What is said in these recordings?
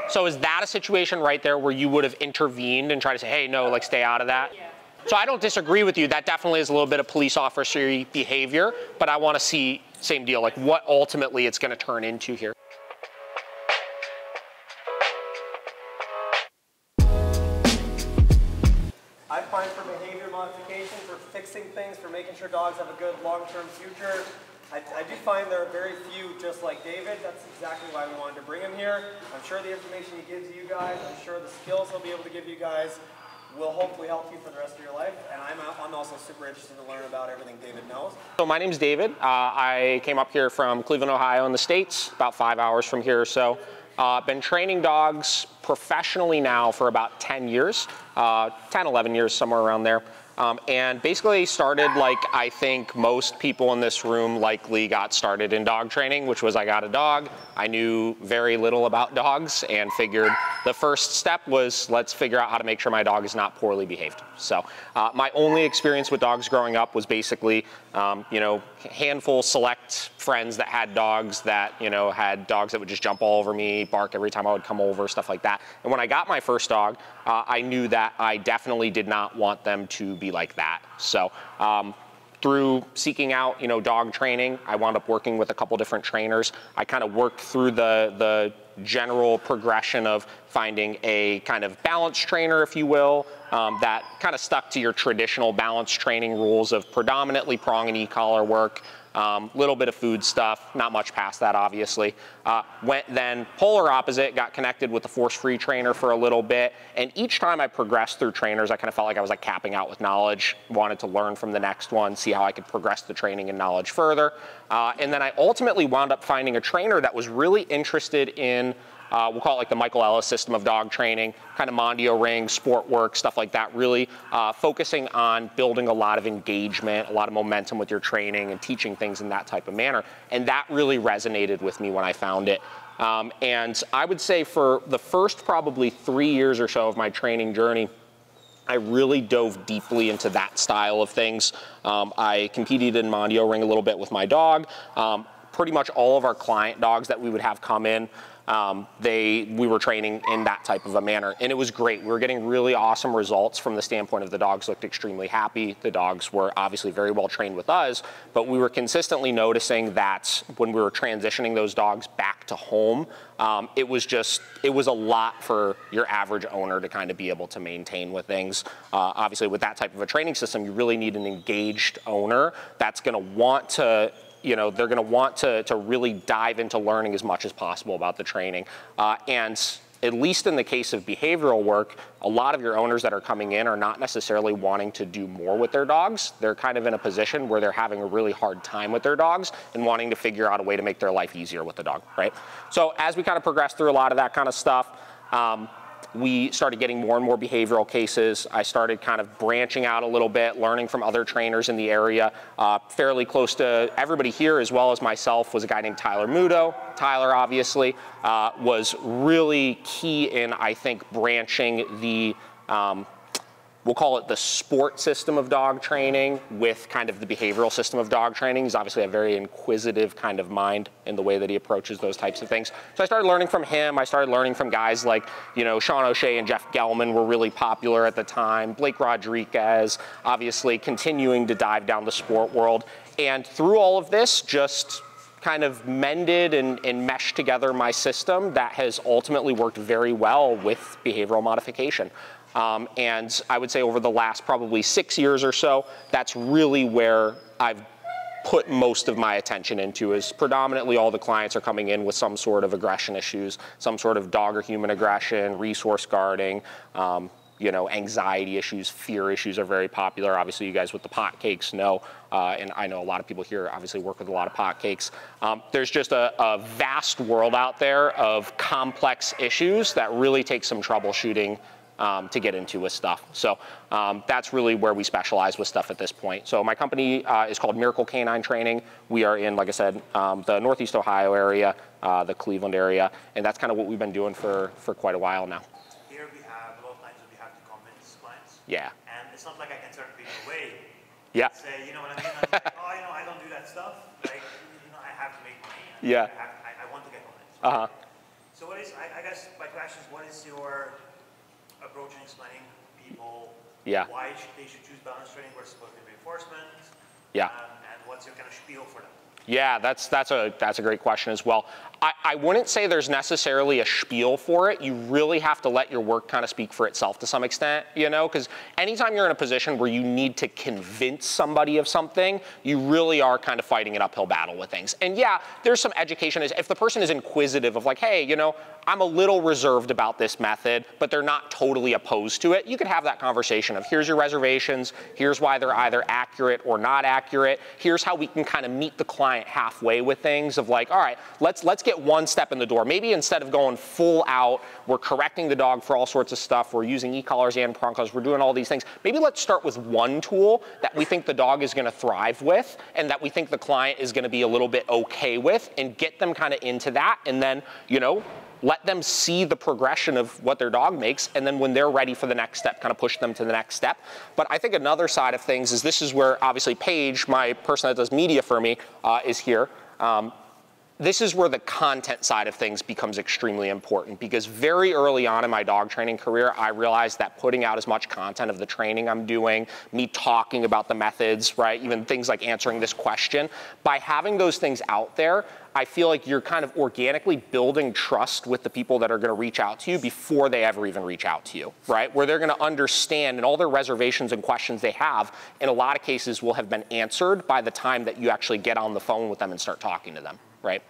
So is that a situation right there where you would have intervened and tried to say, hey, no, like stay out of that? Yeah. So I don't disagree with you. That definitely is a little bit of police officer behavior, but I want to see, same deal, like what ultimately it's going to turn into here. I find for behavior modification, for fixing things, for making sure dogs have a good long-term future, I do find there are very few just like David. That's exactly why we wanted to bring him here. I'm sure the information he gives you guys, I'm sure the skills he'll be able to give you guys will hopefully help you for the rest of your life. And I'm also super interested to learn about everything David knows. So my name's David. I came up here from Cleveland, Ohio in the States, about 5 hours from here or so. Been training dogs professionally now for about 10 years, 10, 11 years, somewhere around there. And basically started like I think most people in this room likely got started in dog training, which was I got a dog. I knew very little about dogs and figured the first step was let's figure out how to make sure my dog is not poorly behaved. So my only experience with dogs growing up was basically, you know, handful select friends that had dogs that, you know, had dogs that would just jump all over me, bark every time I would come over, stuff like that. And when I got my first dog, I knew that I definitely did not want them to be like that. So through seeking out, you know, dog training, I wound up working with a couple different trainers. I kind of worked through the general progression of finding a kind of balance trainer, if you will, that kind of stuck to your traditional balance training rules of predominantly prong and e-collar work, little bit of food stuff, not much past that, obviously. Went then polar opposite, got connected with the force-free trainer for a little bit, and each time I progressed through trainers, I kind of felt like I was like capping out with knowledge, wanted to learn from the next one, see how I could progress the training and knowledge further. And then I ultimately wound up finding a trainer that was really interested in we'll call it like the Michael Ellis system of dog training, kind of Mondio ring, sport work, stuff like that, really focusing on building a lot of engagement, a lot of momentum with your training and teaching things in that type of manner. And that really resonated with me when I found it. And I would say for the first probably 3 years or so of my training journey, I really dove deeply into that style of things. I competed in Mondio ring a little bit with my dog. Pretty much all of our client dogs that we would have come in, we were training in that type of a manner, and it was great. We were getting really awesome results from the standpoint of the dogs looked extremely happy. The dogs were obviously very well trained with us, but we were consistently noticing that when we were transitioning those dogs back to home, it was a lot for your average owner to kind of be able to maintain with things. Obviously with that type of a training system, you really need an engaged owner that's gonna want to, you know, they're going to want to really dive into learning as much as possible about the training. And at least in the case of behavioral work, a lot of your owners that are coming in are not necessarily wanting to do more with their dogs. They're kind of in a position where they're having a really hard time with their dogs and wanting to figure out a way to make their life easier with the dog, right? So as we kind of progress through a lot of that kind of stuff, we started getting more and more behavioral cases. I started kind of branching out a little bit, learning from other trainers in the area. Fairly close to everybody here, as well as myself, was a guy named Tyler Muto. Tyler, obviously, was really key in, I think, branching the, we'll call it the sport system of dog training with kind of the behavioral system of dog training. He's obviously a very inquisitive kind of mind in the way that he approaches those types of things. So I started learning from him. I started learning from guys like, you know, Sean O'Shea and Jeff Gelman were really popular at the time. Blake Rodriguez, obviously continuing to dive down the sport world. And through all of this, just kind of mended and meshed together my system that has ultimately worked very well with behavioral modification. And I would say over the last probably 6 years or so, that's really where I've put most of my attention into, is predominantly all the clients are coming in with some sort of aggression issues, some sort of dog or human aggression, resource guarding, you know, anxiety issues, fear issues are very popular. Obviously, you guys with the pot cakes know, and I know a lot of people here obviously work with a lot of pot cakes. There's just a vast world out there of complex issues that really take some troubleshooting to get into with stuff. So that's really where we specialize with stuff at this point. So my company is called Miracle Canine Training. We are in, like I said, the Northeast Ohio area, the Cleveland area, and that's kind of what we've been doing for quite a while now. Here we have, a lot of times we have to convince clients. Yeah. And it's not like I can turn people away. Yeah. Say, you know what I mean? I'm like, oh, you know, I don't do that stuff. Like, you know, I have to make money. Yeah. I want to get on it. Uh-huh. So what is, I guess my question is, what is your approach in explaining people why they should choose balance training versus working reinforcement? And what's your kind of spiel for them? Yeah, that's a great question as well. I wouldn't say there's necessarily a spiel for it. You really have to let your work kind of speak for itself to some extent, you know, because anytime you're in a position where you need to convince somebody of something, you really are kind of fighting an uphill battle with things. And yeah, there's some education. If the person is inquisitive of like, hey, you know, I'm a little reserved about this method, but they're not totally opposed to it, you could have that conversation of here's your reservations, here's why they're either accurate or not accurate, here's how we can kind of meet the client halfway with things of like, all right, let's get one step in the door. Maybe instead of going full out, we're correcting the dog for all sorts of stuff, we're using e-collars and prong collars, we're doing all these things. Maybe let's start with one tool that we think the dog is gonna thrive with and that we think the client is gonna be a little bit okay with, and get them kind of into that, and then, you know, let them see the progression of what their dog makes, and then when they're ready for the next step, kind of push them to the next step. But I think another side of things is this is where obviously Paige, my person that does media for me, is here. This is where the content side of things becomes extremely important, because very early on in my dog training career, I realized that putting out as much content of the training I'm doing, me talking about the methods, right, even things like answering this question, by having those things out there, I feel like you're kind of organically building trust with the people that are gonna reach out to you before they ever even reach out to you, right? Where they're gonna understand, and all their reservations and questions they have, in a lot of cases will have been answered by the time that you actually get on the phone with them and start talking to them, right?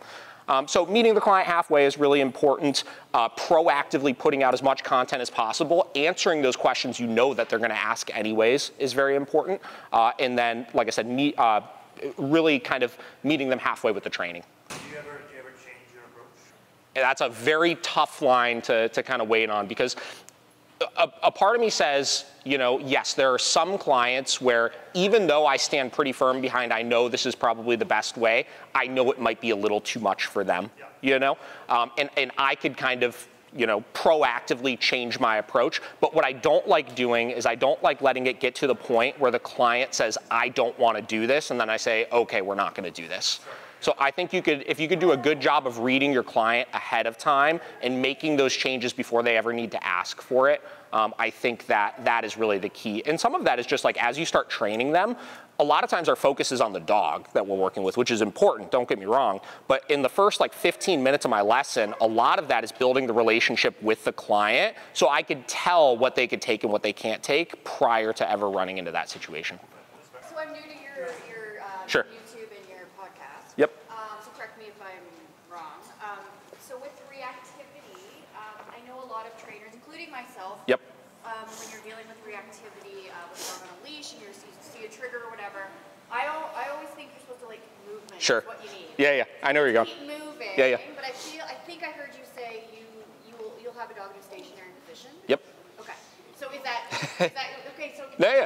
So meeting the client halfway is really important. Proactively putting out as much content as possible, answering those questions you know that they're gonna ask anyways is very important. And then, like I said, really kind of meeting them halfway with the training. Do you ever change your approach? And that's a very tough line to kind of wait on, because a part of me says, you know, yes, there are some clients where even though I stand pretty firm behind, I know this is probably the best way, I know it might be a little too much for them, you know? And I could kind of, you know, proactively change my approach. But what I don't like doing is I don't like letting it get to the point where the client says, I don't want to do this, and then I say, okay, we're not going to do this. So I think if you could do a good job of reading your client ahead of time and making those changes before they ever need to ask for it, I think that is really the key. And some of that is just like, as you start training them, a lot of times our focus is on the dog that we're working with, which is important, don't get me wrong. But in the first like 15 minutes of my lesson, a lot of that is building the relationship with the client, so I could tell what they could take and what they can't take prior to ever running into that situation. So I'm new to your Sure. YouTube and your podcast. Yep. So correct me if I'm wrong. So with reactivity, I know a lot of trainers, including myself, Yep. When you're dealing with reactivity with dog on a leash and you see a trigger or whatever, I always think you're supposed to like movement Sure. is what you need. Yeah, I know where you're going. Keep moving. Yeah. But I think I heard you say you'll have a dog in a stationary position. Yep. Okay. So is that okay? So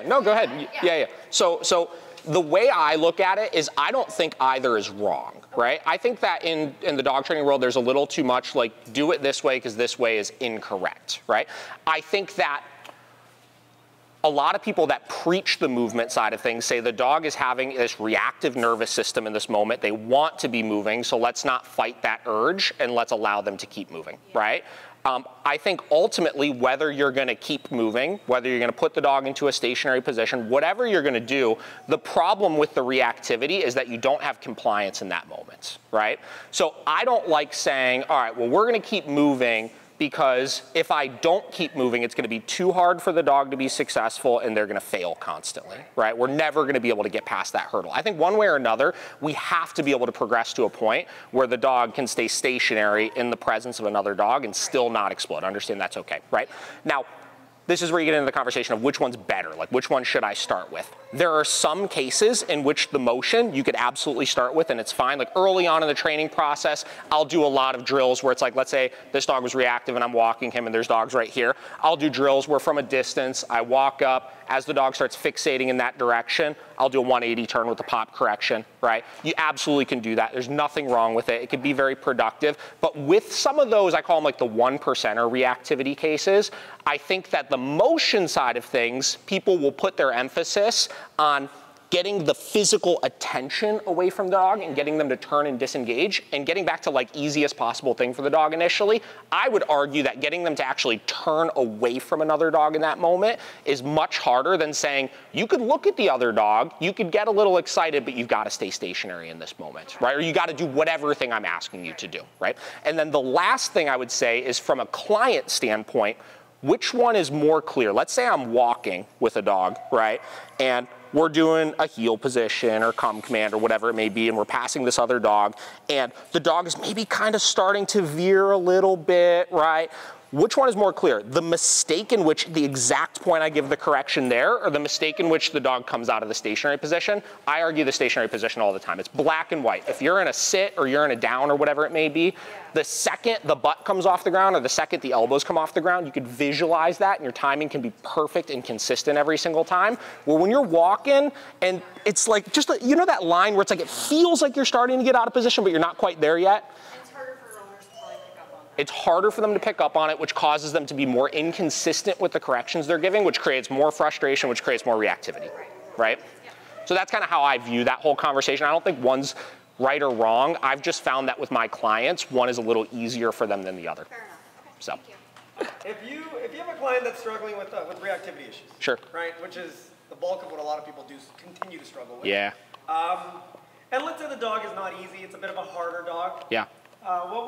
No, go ahead. Yeah. So the way I look at it is I don't think either is wrong, right? I think that in the dog training world, there's a little too much like, do it this way because this way is incorrect, right? I think that a lot of people that preach the movement side of things say the dog is having this reactive nervous system in this moment. They want to be moving, so let's not fight that urge and let's allow them to keep moving, right? I think ultimately, whether you're gonna keep moving, whether you're gonna put the dog into a stationary position, whatever you're gonna do, the problem with the reactivity is that you don't have compliance in that moment, right? So I don't like saying, all right, well, we're gonna keep moving, because if I don't keep moving, it's gonna be too hard for the dog to be successful and they're gonna fail constantly, right? We're never gonna be able to get past that hurdle. I think one way or another, we have to be able to progress to a point where the dog can stay stationary in the presence of another dog and still not explode. Understand that's okay, right? Now, this is where you get into the conversation of which one's better, like which one should I start with? There are some cases in which the motion you could absolutely start with and it's fine. Like early on in the training process, I'll do a lot of drills where it's like, let's say this dog was reactive and I'm walking him and there's dogs right here. I'll do drills where from a distance, I walk up, as the dog starts fixating in that direction, I'll do a 180 turn with the pop correction, right? You absolutely can do that. There's nothing wrong with it. It can be very productive. But with some of those, I call them like the 1%er reactivity cases, I think that the motion side of things, people will put their emphasis on getting the physical attention away from the dog and getting them to turn and disengage and getting back to like easiest possible thing for the dog initially, I would argue that getting them to actually turn away from another dog in that moment is much harder than saying, you could look at the other dog, you could get a little excited, but you've got to stay stationary in this moment, right? Or you got to do whatever thing I'm asking you to do, right? And then the last thing I would say is from a client standpoint, which one is more clear? Let's say I'm walking with a dog, right? And we're doing a heel position or come command or whatever it may be, and we're passing this other dog, and the dog is maybe kind of starting to veer a little bit, right? Which one is more clear? The mistake in which the exact point I give the correction there, or the mistake in which the dog comes out of the stationary position? I argue the stationary position all the time. It's black and white. If you're in a sit or you're in a down or whatever it may be, the second the butt comes off the ground or the second the elbows come off the ground, you could visualize that and your timing can be perfect and consistent every single time. Well, when you're walking and it's like just, you know that line where it's like it feels like you're starting to get out of position but you're not quite there yet? It's harder for them to pick up on it, which causes them to be more inconsistent with the corrections they're giving, which creates more frustration, which creates more reactivity, right? So that's kind of how I view that whole conversation. I don't think one's right or wrong. I've just found that with my clients, one is a little easier for them than the other. Fair enough. Okay, so. Thank you. If you have a client that's struggling with reactivity issues, sure, right, which is the bulk of what a lot of people do continue to struggle with. Yeah. And let's say the dog is not easy; it's a bit of a harder dog. Yeah. Where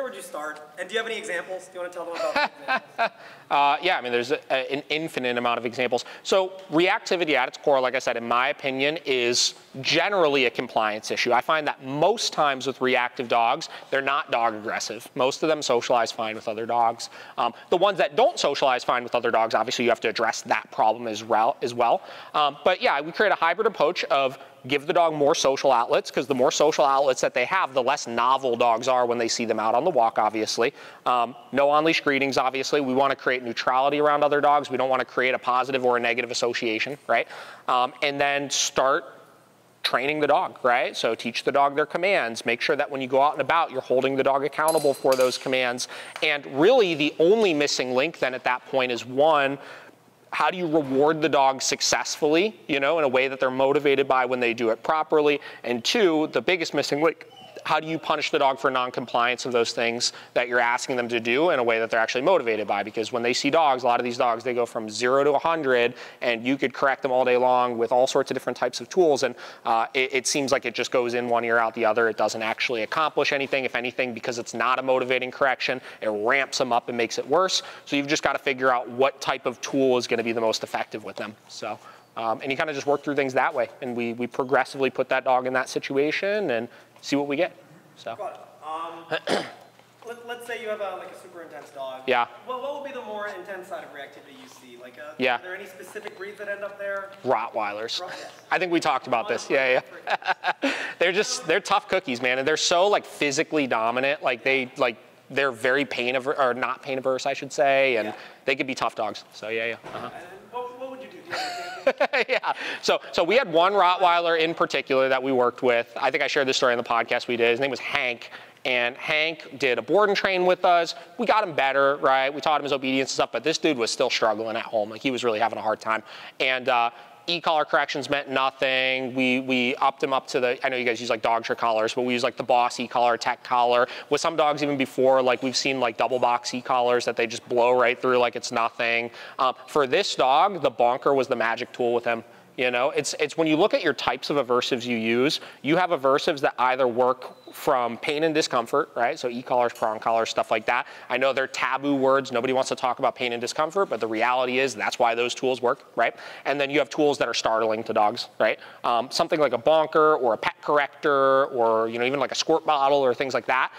would you start? And do you have any examples? Do you want to tell them about examples? Yeah, I mean, there's an infinite amount of examples. So reactivity at its core, like I said, in my opinion, is generally a compliance issue. I find that most times with reactive dogs, they're not dog aggressive. Most of them socialize fine with other dogs. The ones that don't socialize fine with other dogs, obviously you have to address that problem as well. But yeah, we create a hybrid approach of give the dog more social outlets, because the more social outlets that they have, the less novel dogs are when they see them out on the walk, obviously. No on-leash greetings, obviously. We want to create neutrality around other dogs. We don't want to create a positive or a negative association, right? And then start training the dog, right? So teach the dog their commands. Make sure that when you go out and about, you're holding the dog accountable for those commands. And really, the only missing link then at that point is one, how do you reward the dog successfully, you know, in a way that they're motivated by when they do it properly? And two, the biggest missing link, how do you punish the dog for non-compliance of those things that you're asking them to do in a way that they're actually motivated by? Because when they see dogs, a lot of these dogs, they go from 0 to 100, and you could correct them all day long with all sorts of different types of tools, and it seems like it just goes in one ear out the other. It doesn't actually accomplish anything. If anything, because it's not a motivating correction, it ramps them up and makes it worse. So you've just got to figure out what type of tool is going to be the most effective with them. So, and you kind of just work through things that way, and we progressively put that dog in that situation and see what we get. So. Got it. Let's say you have like a super intense dog. Yeah. What would be the more intense side of reactivity you see? Like, yeah. Are there any specific breeds that end up there? Rottweilers. Yes. I think we talked about this. Yeah. They're tough cookies, man, and they're so like physically dominant. Like they're very pain averse, or not pain averse, I should say, and they could be tough dogs. So yeah. And what would you do? Do you have an example? Yeah. So we had one Rottweiler in particular that we worked with. I think I shared this story on the podcast we did. His name was Hank. And Hank did a board and train with us. We got him better, right? We taught him his obedience and stuff, but this dude was still struggling at home. Like he was really having a hard time. And e-collar corrections meant nothing. We upped him up to the, I know you guys use like dog trick collars, but we use like the Boss e-collar, Tech collar. With some dogs even before, like we've seen like double box e-collars that they just blow right through like it's nothing. For this dog, the bonker was the magic tool with him. You know, it's when you look at your types of aversives you use, you have aversives that either work from pain and discomfort, right? So e-collars, prong collars, stuff like that. I know they're taboo words. Nobody wants to talk about pain and discomfort, but the reality is that's why those tools work, right? And then you have tools that are startling to dogs, right? Something like a bonker or a pet corrector or, you know, even like a squirt bottle or things like that.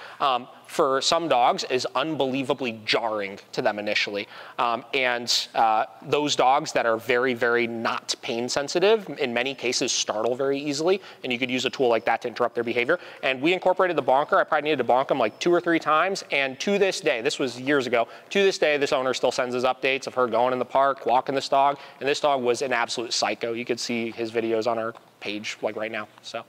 For some dogs is unbelievably jarring to them initially. Those dogs that are very, very not pain sensitive, in many cases startle very easily, and you could use a tool like that to interrupt their behavior. And we incorporated the bonker. I probably needed to bonk him like 2 or 3 times, and to this day, this was years ago, to this day, this owner still sends us updates of her going in the park, walking this dog, and this dog was an absolute psycho. You could see his videos on our page like right now, so.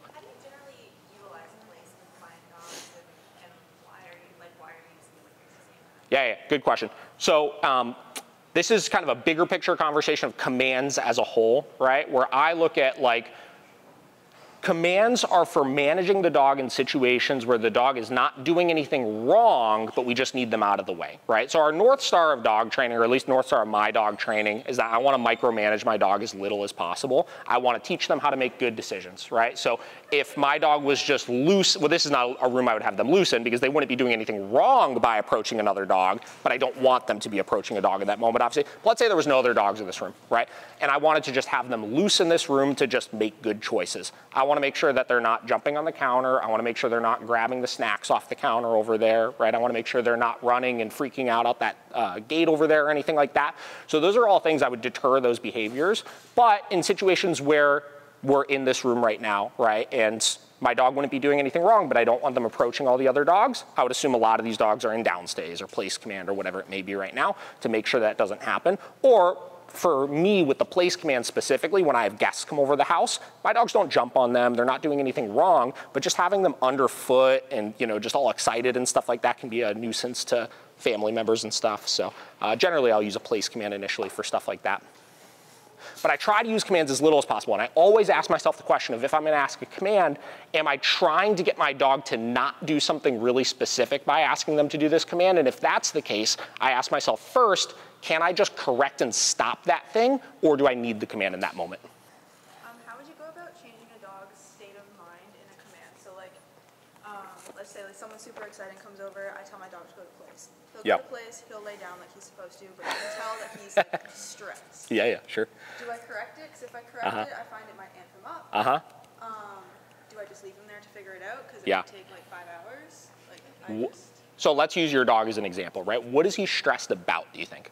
Yeah, good question. So this is kind of a bigger picture conversation of commands as a whole, right? Where I look at like, commands are for managing the dog in situations where the dog is not doing anything wrong, but we just need them out of the way, right? So our North Star of dog training, or at least North Star of my dog training, is that I want to micromanage my dog as little as possible. I want to teach them how to make good decisions, right? So if my dog was just loose, well, this is not a room I would have them loose in because they wouldn't be doing anything wrong by approaching another dog, but I don't want them to be approaching a dog in that moment, obviously. But let's say there was no other dogs in this room, right? And I wanted to just have them loose in this room to just make good choices. I want to make sure that they're not jumping on the counter. I want to make sure they're not grabbing the snacks off the counter over there, right? I want to make sure they're not running and freaking out that gate over there or anything like that. So those are all things I would deter those behaviors. But in situations where we're in this room right now, right, and my dog wouldn't be doing anything wrong, but I don't want them approaching all the other dogs, I would assume a lot of these dogs are in downstays or place command or whatever it may be right now to make sure that doesn't happen. Or for me, with the place command specifically, when I have guests come over the house, my dogs don't jump on them. They're not doing anything wrong, but just having them underfoot and, you know, just all excited and stuff like that can be a nuisance to family members and stuff. So generally, I'll use a place command initially for stuff like that. But I try to use commands as little as possible. And I always ask myself the question of, if I'm going to ask a command, am I trying to get my dog to not do something really specific by asking them to do this command? And if that's the case, I ask myself first, can I just correct and stop that thing, or do I need the command in that moment? How would you go about changing a dog's state of mind in a command? So like, let's say like someone super exciting comes over, I tell my dog to go to place. He'll go to place, he'll lay down like he's supposed to, but you can tell that he's like stressed. Yeah, sure. Do I correct it? Because if I correct it, I find it might amp him up. Do I just leave him there to figure it out? Because it would take like 5 hours. Like, So let's use your dog as an example, right? What is he stressed about, do you think?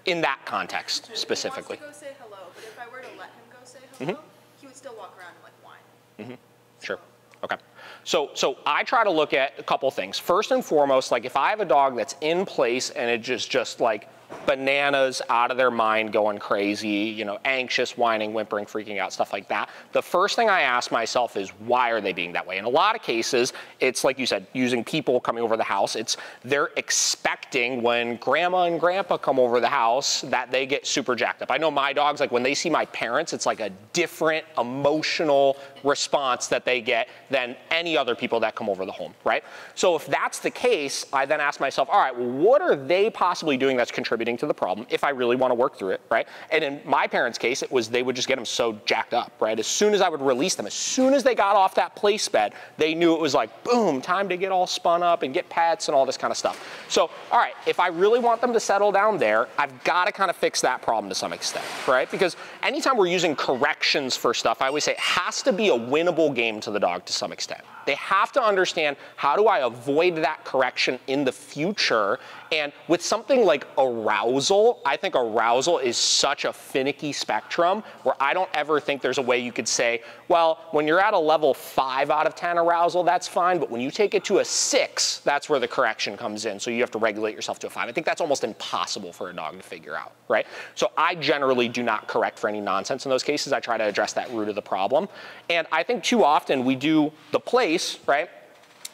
In that context, specifically. He wants to go say hello, but if I were to let him go say hello, he would still walk around and like whine. Sure. Okay. So I try to look at a couple things. First and foremost, like if I have a dog that's in place and it just like bananas, out of their mind, going crazy, you know, anxious, whining, whimpering, freaking out, stuff like that. The first thing I ask myself is, why are they being that way? In a lot of cases, it's like you said, using people coming over the house. It's they're expecting when grandma and grandpa come over the house that they get super jacked up. I know my dogs, like when they see my parents, it's like a different emotional response that they get than any other people that come over the home, right? So if that's the case, I then ask myself, all right, well, what are they possibly doing that's contributing to the problem if I really want to work through it, right? And in my parents' case, it was they would just get them so jacked up, right? As soon as I would release them, as soon as they got off that place bed, they knew it was like, boom, time to get all spun up and get pets and all this kind of stuff. So, all right, if I really want them to settle down there, I've got to kind of fix that problem to some extent, right? Because anytime we're using corrections for stuff, I always say it has to be a winnable game to the dog to some extent. They have to understand, how do I avoid that correction in the future? And with something like arousal, I think arousal is such a finicky spectrum where I don't ever think there's a way you could say, well, when you're at a level 5 out of 10 arousal, that's fine. But when you take it to a 6, that's where the correction comes in. So you have to regulate yourself to a 5. I think that's almost impossible for a dog to figure out, right? So I generally do not correct for any nonsense in those cases. I try to address that root of the problem. And I think too often we do the place, right?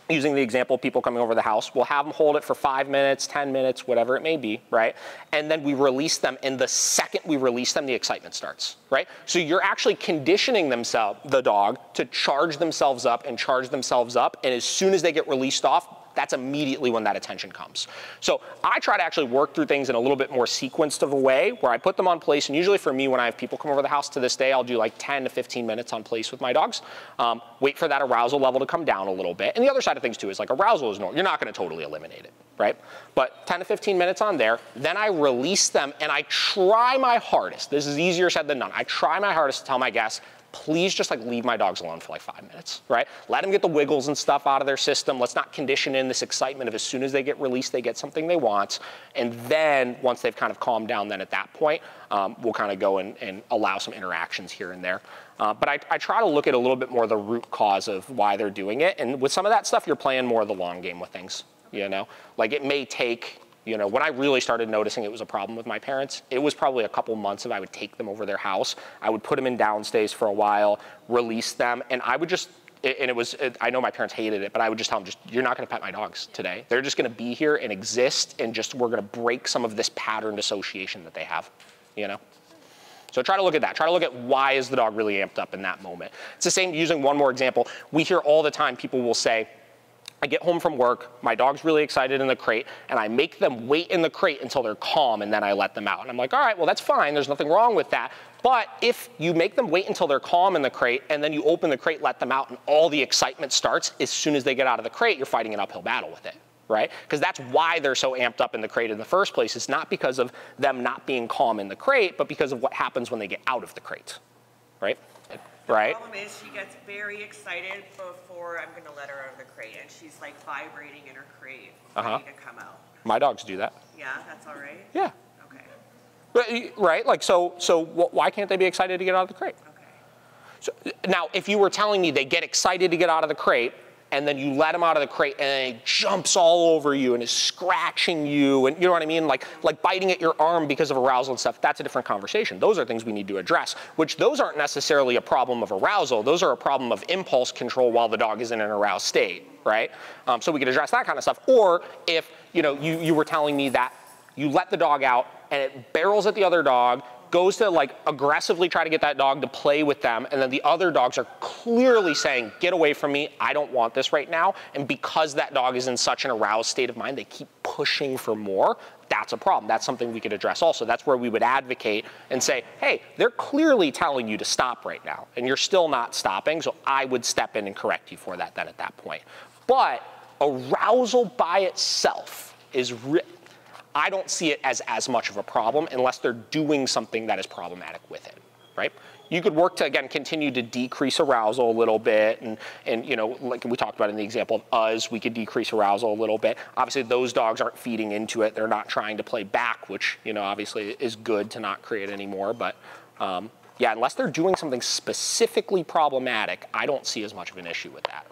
Using the example of people coming over the house, we'll have them hold it for 5 minutes, 10 minutes, whatever it may be, right? And then we release them, and the second we release them, the excitement starts, right? So you're actually conditioning the dog to charge themselves up, and as soon as they get released off, that's immediately when that attention comes. So I try to actually work through things in a little bit more sequenced of a way where I put them on place. And usually for me, when I have people come over the house to this day, I'll do like 10 to 15 minutes on place with my dogs. Wait for that arousal level to come down a little bit. And the other side of things too is like arousal is normal. You're not going to totally eliminate it, right? But 10 to 15 minutes on there, then I release them and I try my hardest. This is easier said than done. I try my hardest to tell my guests, please just like leave my dogs alone for like 5 minutes, right? Let them get the wiggles and stuff out of their system. Let's not condition in this excitement of as soon as they get released, they get something they want. And then once they've kind of calmed down, then at that point, we'll kind of go and allow some interactions here and there. But I try to look at a little bit more the root cause of why they're doing it. And with some of that stuff, you're playing more of the long game with things, you know? Like it may take, you know, when I really started noticing it was a problem with my parents, it was probably a couple months if I would take them over their house. I would put them in downstays for a while, release them, and I would just I know my parents hated it, but I would just tell them, you're not gonna pet my dogs today. They're just gonna be here and exist, and we're gonna break some of this patterned association that they have, you know? So try to look at that. Try to look at why is the dog really amped up in that moment. It's the same, using one more example. We hear all the time, people will say, I get home from work, my dog's really excited in the crate, and I make them wait in the crate until they're calm, and then I let them out. And I'm like, all right, well, that's fine. There's nothing wrong with that. But if you make them wait until they're calm in the crate, and then you open the crate, let them out, and all the excitement starts, as soon as they get out of the crate, you're fighting an uphill battle with it, right? Because that's why they're so amped up in the crate in the first place. It's not because of them not being calm in the crate, but because of what happens when they get out of the crate, right? Right. The problem is she gets very excited before I'm going to let her out of the crate, and she's like vibrating in her crate, ready to come out. My dogs do that. Yeah, that's all right? Yeah. Okay. Right, like, so why can't they be excited to get out of the crate? Okay. So, now, if you were telling me they get excited to get out of the crate, and then you let him out of the crate and it jumps all over you and is scratching you, and you know what I mean, like biting at your arm because of arousal and stuff, that's a different conversation. Those are things we need to address, which those aren't necessarily a problem of arousal. Those are a problem of impulse control while the dog is in an aroused state, right? So we could address that kind of stuff. Or if you were telling me that you let the dog out and it barrels at the other dog, goes to like aggressively try to get that dog to play with them, and then the other dogs are clearly saying, get away from me, I don't want this right now, and because that dog is in such an aroused state of mind, they keep pushing for more, that's a problem. That's something we could address also. That's where we would advocate and say, hey, they're clearly telling you to stop right now, and you're still not stopping, so I would step in and correct you for that then at that point. But arousal by itself is I don't see it as much of a problem unless they're doing something that is problematic with it, right? You could work to, again, continue to decrease arousal a little bit, and like we talked about in the example of us, we could decrease arousal a little bit. Obviously, those dogs aren't feeding into it. They're not trying to play back, which, obviously is good to not create anymore. But yeah, unless they're doing something specifically problematic, I don't see as much of an issue with that.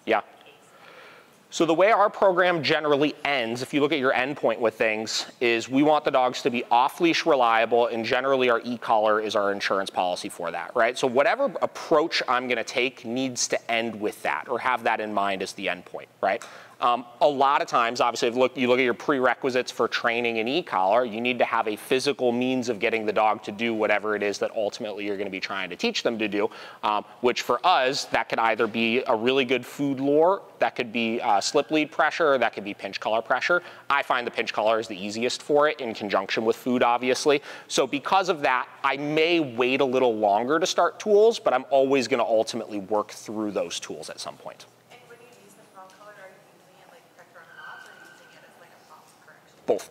Yeah. So the way our program generally ends, if you look at your endpoint with things, is we want the dogs to be off-leash reliable, and generally our e-collar is our insurance policy for that, right? So whatever approach I'm gonna take needs to end with that, or have that in mind as the endpoint, right? A lot of times, obviously, if you look at your prerequisites for training an e-collar, you need to have a physical means of getting the dog to do whatever it is that ultimately you're going to be trying to teach them to do, which for us, that could either be a really good food lure, that could be slip lead pressure, that could be pinch collar pressure. I find the pinch collar is the easiest for it in conjunction with food, obviously. So because of that, I may wait a little longer to start tools, but I'm always going to ultimately work through those tools at some point. Both.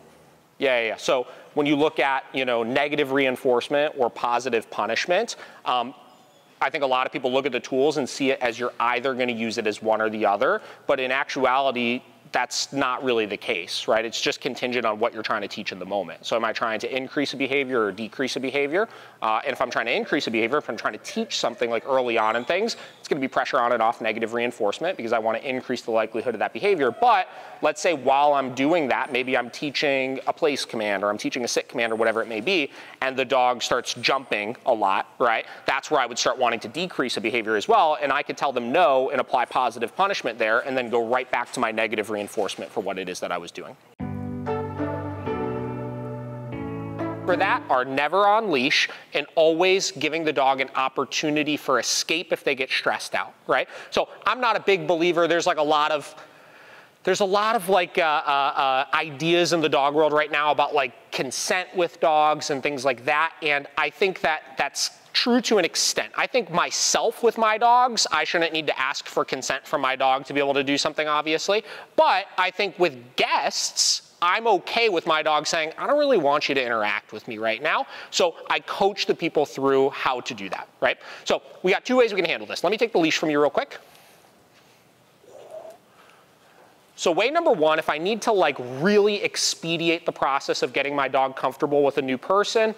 Yeah. So when you look at, negative reinforcement or positive punishment, I think a lot of people look at the tools and see it as you're either going to use it as one or the other, but in actuality, that's not really the case, right? It's just contingent on what you're trying to teach in the moment. So am I trying to increase a behavior or decrease a behavior? And if I'm trying to increase a behavior, if I'm trying to teach something like early on in things, it's going to be pressure on and off negative reinforcement because I want to increase the likelihood of that behavior. But let's say while I'm doing that, maybe I'm teaching a place command or I'm teaching a sit command or whatever it may be, and the dog starts jumping a lot, right? That's where I would start wanting to decrease a behavior as well. And I could tell them no and apply positive punishment there and then go right back to my negative reinforcement for what it is that I was doing. For that are never on leash and always giving the dog an opportunity for escape if they get stressed out, right? So I'm not a big believer. There's a lot of ideas in the dog world right now about like consent with dogs and things like that. And I think that that's true to an extent. I think myself with my dogs, I shouldn't need to ask for consent from my dog to be able to do something, obviously. But I think with guests, I'm okay with my dog saying, I don't really want you to interact with me right now. So I coach the people through how to do that, right? So we got two ways we can handle this. Let me take the leash from you real quick. So way number one, if I need to like really expedite the process of getting my dog comfortable with a new person,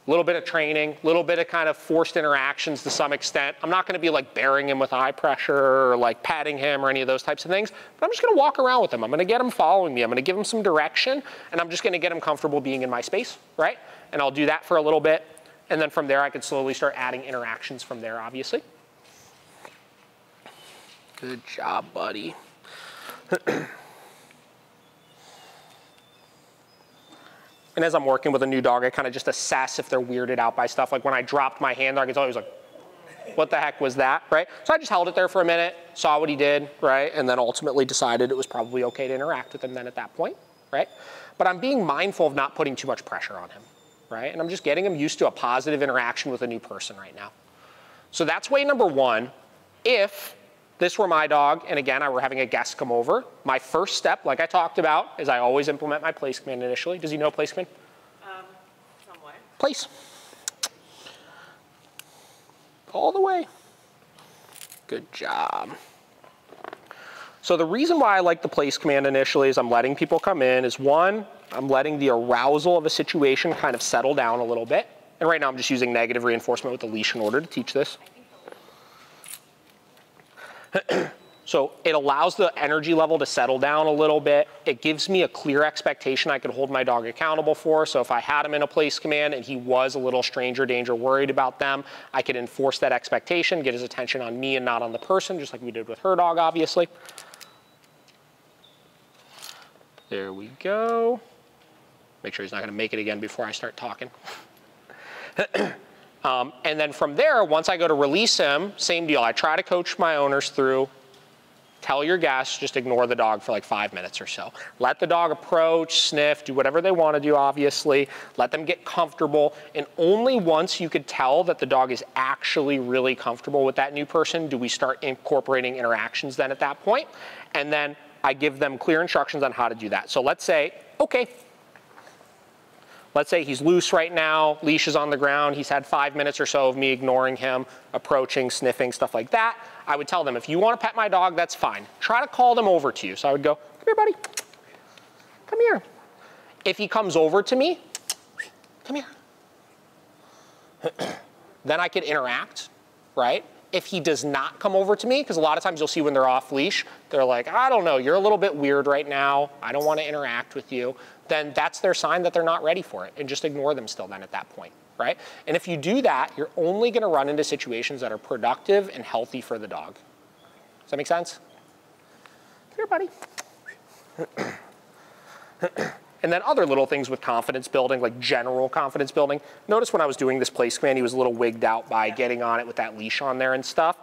A little bit of training, a little bit of kind of forced interactions to some extent. I'm not gonna be like bearing him with eye pressure or like patting him or any of those types of things, but I'm just gonna walk around with him. I'm gonna get him following me. I'm gonna give him some direction, and I'm just gonna get him comfortable being in my space, right? And I'll do that for a little bit, and then from there I could slowly start adding interactions from there, obviously. Good job, buddy. And as I'm working with a new dog, I kind of just assess if they're weirded out by stuff. Like when I dropped my hand, I was always like, what the heck was that, right? So I just held it there for a minute, saw what he did, right? And then ultimately decided it was probably okay to interact with him then at that point, right? But I'm being mindful of not putting too much pressure on him, right? And I'm just getting him used to a positive interaction with a new person right now. So that's way number one. If this were my dog, and again, I were having a guest come over, my first step, like I talked about, is I always implement my place command initially. Does he know place command? Somewhat. Place. All the way. Good job. So the reason why I like the place command initially is I'm letting people come in is one, I'm letting the arousal of a situation kind of settle down a little bit. And right now I'm just using negative reinforcement with the leash in order to teach this. So it allows the energy level to settle down a little bit. It gives me a clear expectation I could hold my dog accountable for. So if I had him in a place command and he was a little stranger danger worried about them, I could enforce that expectation, get his attention on me and not on the person, just like we did with her dog, obviously. There we go. Make sure he's not gonna make it again before I start talking. And then from there, once I go to release him, same deal. I try to coach my owners through, tell your guests, just ignore the dog for like 5 minutes or so. Let the dog approach, sniff, do whatever they want to do, obviously. Let them get comfortable. And only once you could tell that the dog is actually really comfortable with that new person do we start incorporating interactions then at that point. And then I give them clear instructions on how to do that. So let's say, okay, let's say he's loose right now, leash is on the ground, he's had 5 minutes or so of me ignoring him, approaching, sniffing, stuff like that. I would tell them, if you want to pet my dog, that's fine. Try to call them over to you. So I would go, come here, buddy. Come here. If he comes over to me, come here. Then I could interact, right? If he does not come over to me, because a lot of times you'll see when they're off leash, they're like, I don't know, you're a little bit weird right now. I don't want to interact with you. Then that's their sign that they're not ready for it, and just ignore them still then at that point, right? And if you do that, you're only gonna run into situations that are productive and healthy for the dog. Does that make sense? Here, buddy. And then other little things with confidence building, like general confidence building. Notice when I was doing this place command, he was a little wigged out by getting on it with that leash on there and stuff.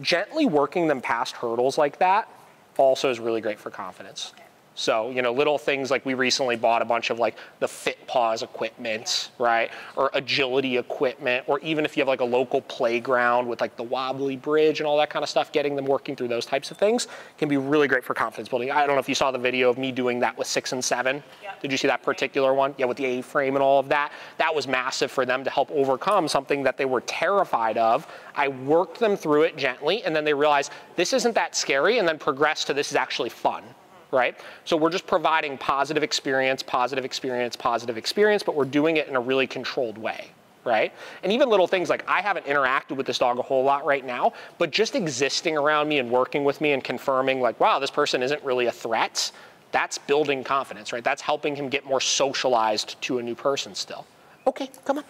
Gently working them past hurdles like that also is really great for confidence. So, you know, little things like we recently bought a bunch of like the Fit Paws equipment, right? Or agility equipment, or even if you have like a local playground with like the wobbly bridge and all that kind of stuff, getting them working through those types of things can be really great for confidence building. I don't know if you saw the video of me doing that with 6 and 7. Yep. Did you see that particular one? Yeah, with the A-frame and all of that. That was massive for them to help overcome something that they were terrified of. I worked them through it gently, and then they realized this isn't that scary, and then progressed to this is actually fun. Right? So we're just providing positive experience, positive experience, positive experience, but we're doing it in a really controlled way, right? And even little things like I haven't interacted with this dog a whole lot right now, but just existing around me and working with me and confirming like, wow, this person isn't really a threat, that's building confidence, right? That's helping him get more socialized to a new person still. Okay, come on.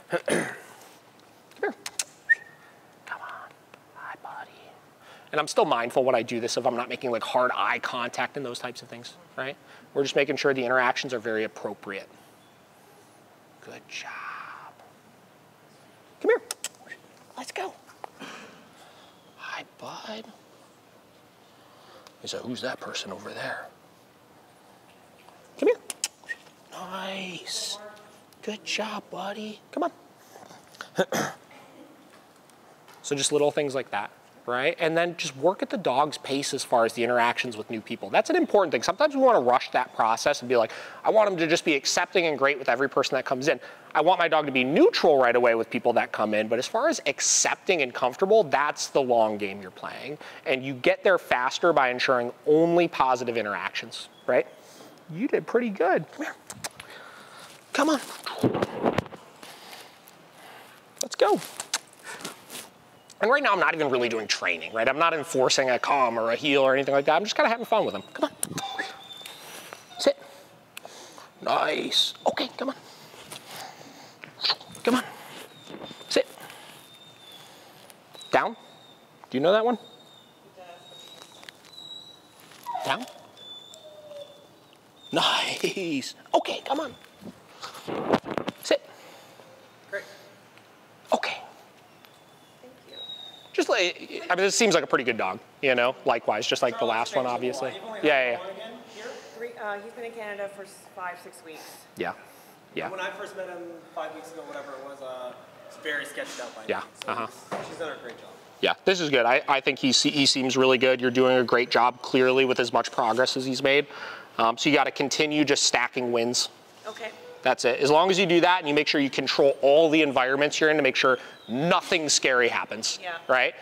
Come here. And I'm still mindful when I do this if I'm not making like hard eye contact and those types of things, right? We're just making sure the interactions are very appropriate. Good job. Come here. Let's go. Hi, bud. He said, who's that person over there? Come here. Nice. Good job, buddy. Come on. So just little things like that. Right? And then just work at the dog's pace as far as the interactions with new people. That's an important thing. Sometimes we want to rush that process and be like, I want him to just be accepting and great with every person that comes in. I want my dog to be neutral right away with people that come in, but as far as accepting and comfortable, that's the long game you're playing. And you get there faster by ensuring only positive interactions, right? You did pretty good. Come here. Come on. Let's go. And right now, I'm not even really doing training, right? I'm not enforcing a calm or a heel or anything like that. I'm just kind of having fun with him. Come on. Sit. Nice. Okay, come on. Come on. Sit. Down. Do you know that one? Down. Nice. Okay, come on. Sit. Great. Okay. Thank you. Just like, I mean, this seems like a pretty good dog, you know, likewise, just like the last one, obviously. Yeah. He's been in Canada for 5-6 weeks. Yeah. Yeah. When I first met him 5 weeks ago, whatever it was, it's very sketched out by me. Yeah. So she's done a great job. Yeah, this is good. I think he seems really good. You're doing a great job, clearly, with as much progress as he's made. So you got to continue just stacking wins. Okay. That's it. As long as you do that and you make sure you control all the environments you're in to make sure nothing scary happens, right?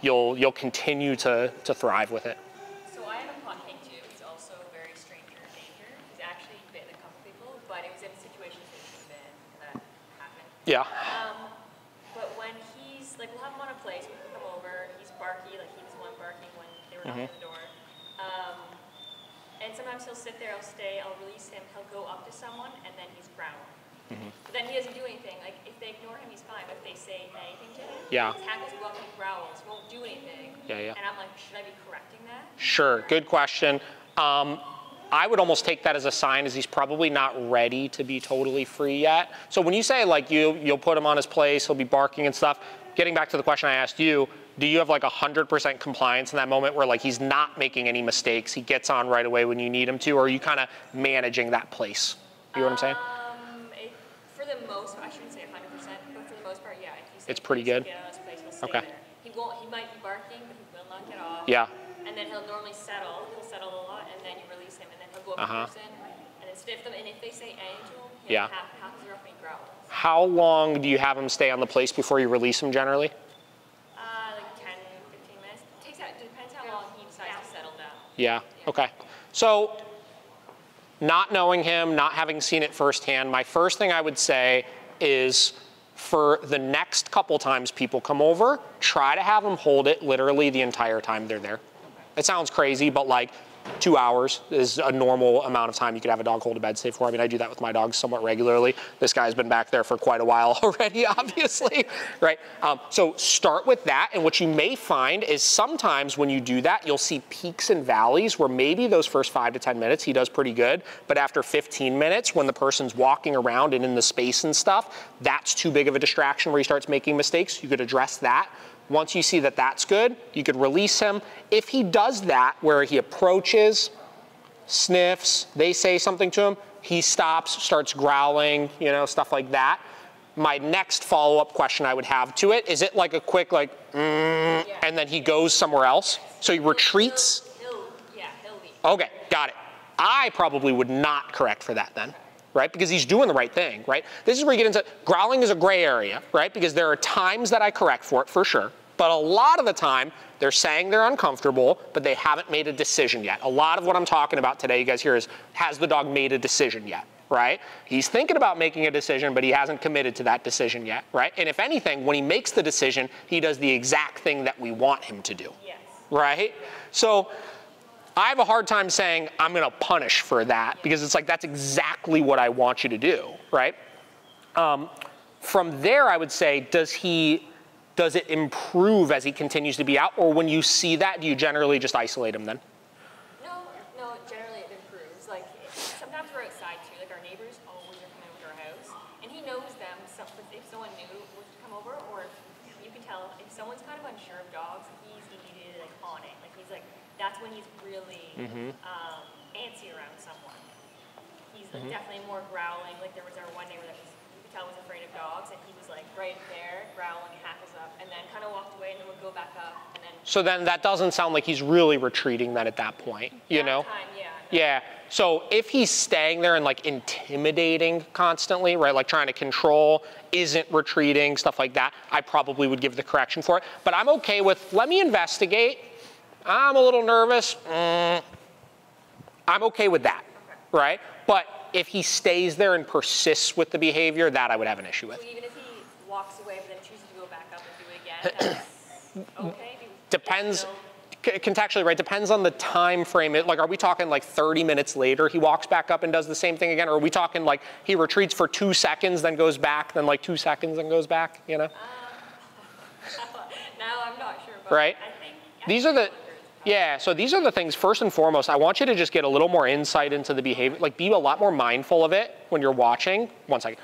You'll continue to thrive with it. So I have a pocket too. It's also very stranger danger. He's actually bitten a couple people, but it was in situations that happened. Yeah. But when he's like, we'll have him on a place, we can come over. He's barky, like he was one barking when they were knocking the door. And sometimes he'll sit there, I'll stay, I'll release him, he'll go up to someone, and then he's growling. But then he doesn't do anything. Like, if they ignore him, he's fine. But if they say anything to him, he tackles you up and growls, won't do anything. And I'm like, should I be correcting that? Sure, good question. I would almost take that as a sign as he's probably not ready to be totally free yet. So when you say, like, you'll put him on his place, he'll be barking and stuff, getting back to the question I asked you, do you have like 100% compliance in that moment where like he's not making any mistakes, he gets on right away when you need him to, or are you kind of managing that place? You know what I'm saying? For the most part, I shouldn't say 100%, but for the most part, yeah. If you say it's pretty good. Get on his place, he'll stay there. He might be barking, but he will not get off. Yeah. And then he'll normally settle. He'll settle a lot, and then you release him, and then he'll go up to the person and then sniff them. And if they say anything to him, he'll half his rough and growl. How long do you have him stay on the place before you release him generally? Like 10, 15 minutes. Depends how long he decides to settle down. Yeah. Okay. So, not knowing him, not having seen it firsthand, my first thing I would say is for the next couple times people come over, try to have them hold it literally the entire time they're there. It sounds crazy, but like 2 hours is a normal amount of time you could have a dog hold a bed stay for. I mean, I do that with my dogs somewhat regularly. This guy's been back there for quite a while already, obviously, right? So start with that, and what you may find is sometimes when you do that, you'll see peaks and valleys where maybe those first 5 to 10 minutes he does pretty good, but after 15 minutes, when the person's walking around and in the space and stuff, that's too big of a distraction where he starts making mistakes. You could address that. Once you see that that's good, you could release him. If he does that, where he approaches, sniffs, they say something to him, he stops, starts growling, you know, stuff like that. My next follow-up question I would have to it, is it like a quick, like, and then he goes somewhere else? So he retreats? He'll leave. Okay, got it. I probably would not correct for that then, right? Because he's doing the right thing, right? This is where you get into, growling is a gray area, right? Because there are times that I correct for it, for sure. But a lot of the time, they're saying they're uncomfortable, but they haven't made a decision yet. A lot of what I'm talking about today, you guys hear, is has the dog made a decision yet, right? He's thinking about making a decision, but he hasn't committed to that decision yet, right? And if anything, when he makes the decision, he does the exact thing that we want him to do, right? So I have a hard time saying I'm gonna punish for that because it's like, that's exactly what I want you to do, right? From there, I would say, does it improve as he continues to be out? Or when you see that, do you generally just isolate him then? No, generally it improves. Like, sometimes we're outside too. Like, our neighbors always are coming over to our house. And he knows them. So if someone new was to come over, or if you can tell, if someone's kind of unsure of dogs, he's immediately like on it. Like, he's like, that's when he's really antsy around someone. He's like, definitely more growling. Like, there was our one neighbor that was, you could tell was afraid of dogs, and he was like right there, growling, half his up, and then kind of walked away, and then would go back up, and then. So then that doesn't sound like he's really retreating then at that point, you know? Yeah. So if he's staying there and like intimidating constantly, right, like trying to control, isn't retreating, stuff like that, I probably would give the correction for it. But I'm okay with, let me investigate. I'm a little nervous. I'm okay with that, right? But if he stays there and persists with the behavior, that I would have an issue with. So even if he walks away but then chooses to go back up and do it again, that's okay? Depends, contextually, right? Depends on the time frame. Like, are we talking like 30 minutes later he walks back up and does the same thing again? Or are we talking like he retreats for 2 seconds, then goes back, then like 2 seconds and goes back, you know? Now I'm not sure about right? I think these are the, yeah, so these are the things, first and foremost, I want you to just get a little more insight into the behavior, like be a lot more mindful of it when you're watching. One second.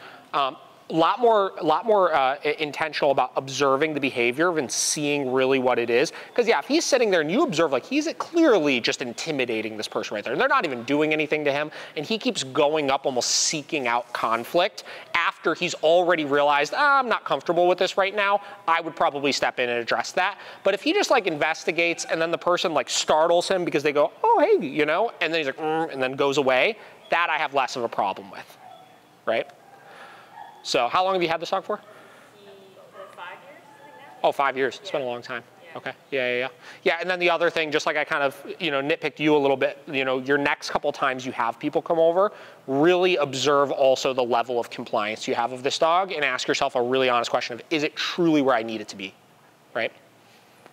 A lot more intentional about observing the behavior and seeing really what it is. Because yeah, if he's sitting there and you observe like he's clearly just intimidating this person right there, and they're not even doing anything to him, and he keeps going up almost seeking out conflict after he's already realized, I'm not comfortable with this right now, I would probably step in and address that. But if he just like investigates and then the person like startles him because they go, oh hey, you know, and then he's like, and then goes away, that I have less of a problem with, right? So how long have you had this dog for? 5 years, I think now. Oh, 5 years. It's been a long time. Yeah. Okay. Yeah. Yeah, and then the other thing, just like I kind of, you know, nitpicked you a little bit, you know, your next couple times you have people come over, really observe also the level of compliance you have of this dog and ask yourself a really honest question of, is it truly where I need it to be, right?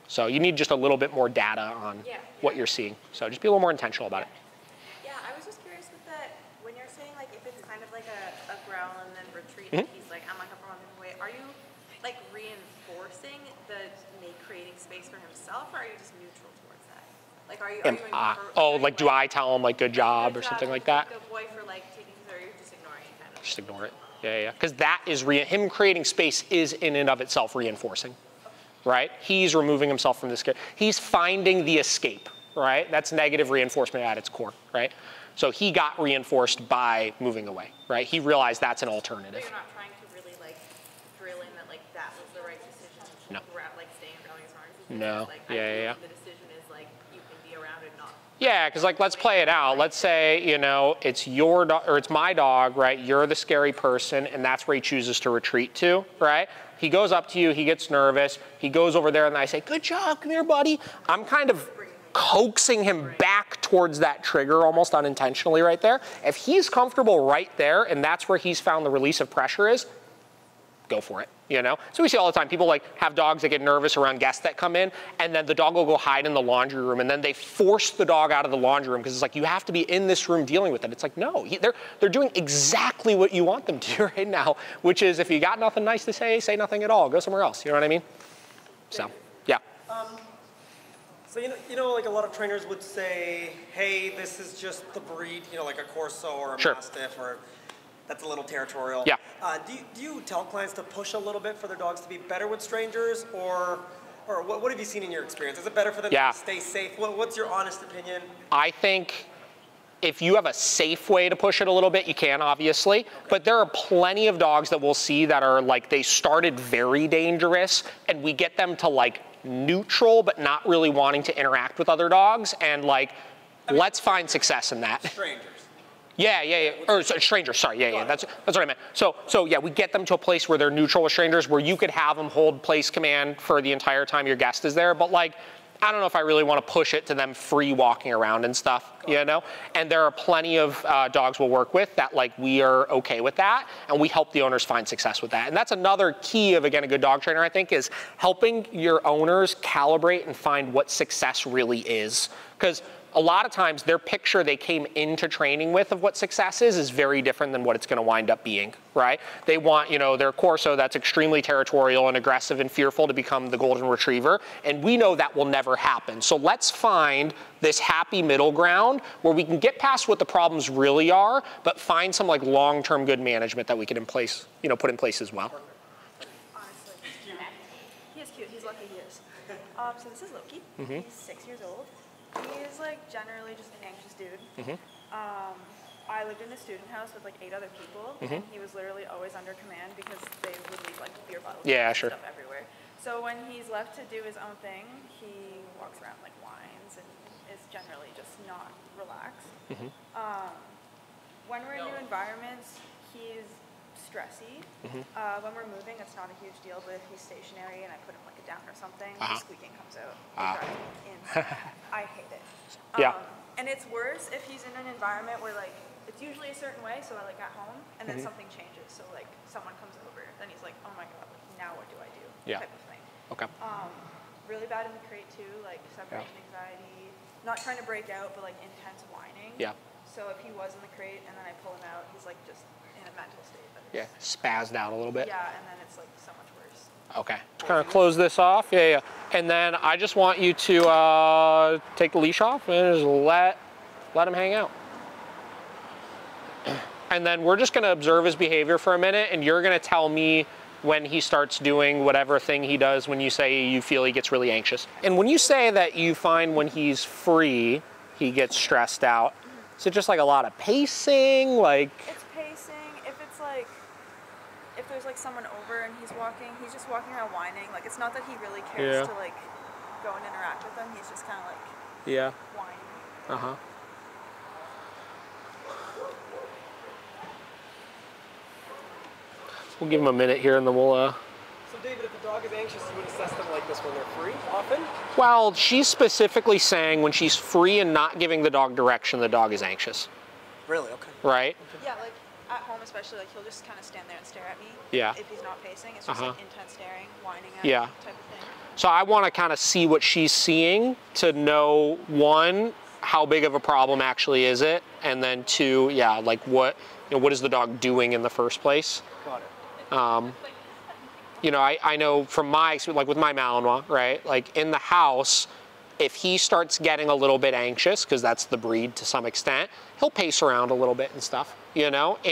So you need just a little bit more data on what you're seeing. So just be a little more intentional about it. He's like, I'm not comfortable moving away. Are you like reinforcing the creating space for himself, or are you just neutral towards that? Like, are you like do I tell him like good job or something like that? Good boy for like taking his, or you're just ignoring it kind of? Just ignore it. Yeah. Because that is him creating space is in and of itself reinforcing, right? He's removing himself from this. He's finding the escape, right? That's negative reinforcement at its core, right? So he got reinforced by moving away, right? He realized that's an alternative. But you're not trying to really like drill in that like that was the right decision. No. Like staying around as hard as No. Like, Yeah. The decision is like you can be around and not. Yeah, because like let's play it out. Let's say, you know, it's your dog or it's my dog, right? You're the scary person, and that's where he chooses to retreat to, right? He goes up to you, he gets nervous, he goes over there, and I say, good job, come here, buddy. I'm kind of coaxing him back towards that trigger almost unintentionally right there. If he's comfortable right there and that's where he's found the release of pressure is, go for it, you know? So we see all the time, people like have dogs that get nervous around guests that come in, and then the dog will go hide in the laundry room, and then they force the dog out of the laundry room because it's like, you have to be in this room dealing with it. It's like, no, they're doing exactly what you want them to right now, which is if you got nothing nice to say nothing at all. Go somewhere else, you know what I mean? So, yeah. So you know, like a lot of trainers would say, hey, this is just the breed, you know, like a Corso or a Mastiff, or that's a little territorial. Yeah. Do you tell clients to push a little bit for their dogs to be better with strangers, or what have you seen in your experience? Is it better for them to stay safe? What's your honest opinion? I think if you have a safe way to push it a little bit, you can, obviously. Okay. But there are plenty of dogs that we'll see that are like, they started very dangerous, and we get them to like neutral, but not really wanting to interact with other dogs, and like, let's find success in that. Strangers. Yeah. Or strangers, sorry, yeah. That's what I meant. So yeah, we get them to a place where they're neutral with strangers, where you could have them hold place command for the entire time your guest is there, but like, I don't know if I really want to push it to them free walking around and stuff, you know? And there are plenty of dogs we'll work with that like we are okay with that, and we help the owners find success with that. And that's another key of, again, a good dog trainer, I think, is helping your owners calibrate and find what success really is. Because a lot of times their picture they came into training with of what success is very different than what it's going to wind up being, right? They want, you know, their Corso that's extremely territorial and aggressive and fearful to become the golden retriever, and we know that will never happen. So let's find this happy middle ground where we can get past what the problems really are, but find some like long-term good management that we can put in place as well. Honestly, he is cute. He's lucky he is. So this is Loki. He's 6 years old. He is like generally just an anxious dude. I lived in a student house with like 8 other people, and he was literally always under command because they would leave like beer bottles and stuff everywhere. So when he's left to do his own thing, he walks around like whines and is generally just not relaxed. When we're in new environments, he's stressy. When we're moving, it's not a huge deal, but if he's stationary and I put him like down or something, the squeaking comes out. It drives me insane. I hate it. And it's worse if he's in an environment where like it's usually a certain way, so I like at home, and then something changes. So like someone comes over, then he's like, oh my god, like, now what do I do? Yeah. Type of thing. Okay. Really bad in the crate too, like separation anxiety. Not trying to break out, but like intense whining. Yeah. So if he was in the crate and then I pull him out, he's like just in a mental state. Yeah, spazzed out a little bit. Yeah, and then it's like so much worse. Okay. Kind of close this off. Yeah, yeah. And then I just want you to take the leash off and just let him hang out. And then we're just going to observe his behavior for a minute, and you're going to tell me when he starts doing whatever thing he does when you say you feel he gets really anxious. And when you say that you find when he's free, he gets stressed out, is it just like a lot of pacing? Like it's pacing. If it's like, if there's like someone over and he's just walking around whining. Like it's not that he really cares to like go and interact with them. He's just kind of like whining. We'll give him a minute here and then we'll So David, if the dog is anxious, you would assess them like this when they're free often? Well, she's specifically saying when she's free and not giving the dog direction, the dog is anxious. Really? Okay. Right? Yeah, like at home especially, like he'll just kind of stand there and stare at me. Yeah. If he's not pacing, it's just like intense staring, whining at me type of thing. So I want to kind of see what she's seeing to know, one, how big of a problem actually is it, and then two, like what is the dog doing in the first place? Got it. I know from my experience, like with my Malinois, right? Like in the house, if he starts getting a little bit anxious, because that's the breed to some extent, he'll pace around a little bit and stuff, and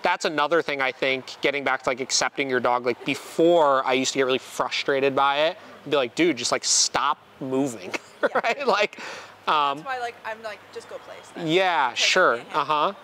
that's another thing I think, getting back to like accepting your dog. Like before, I used to get really frustrated by it. I'd be like, dude, just like stop moving, right? Like, that's why like I'm like, just go place. Then. Yeah, sure.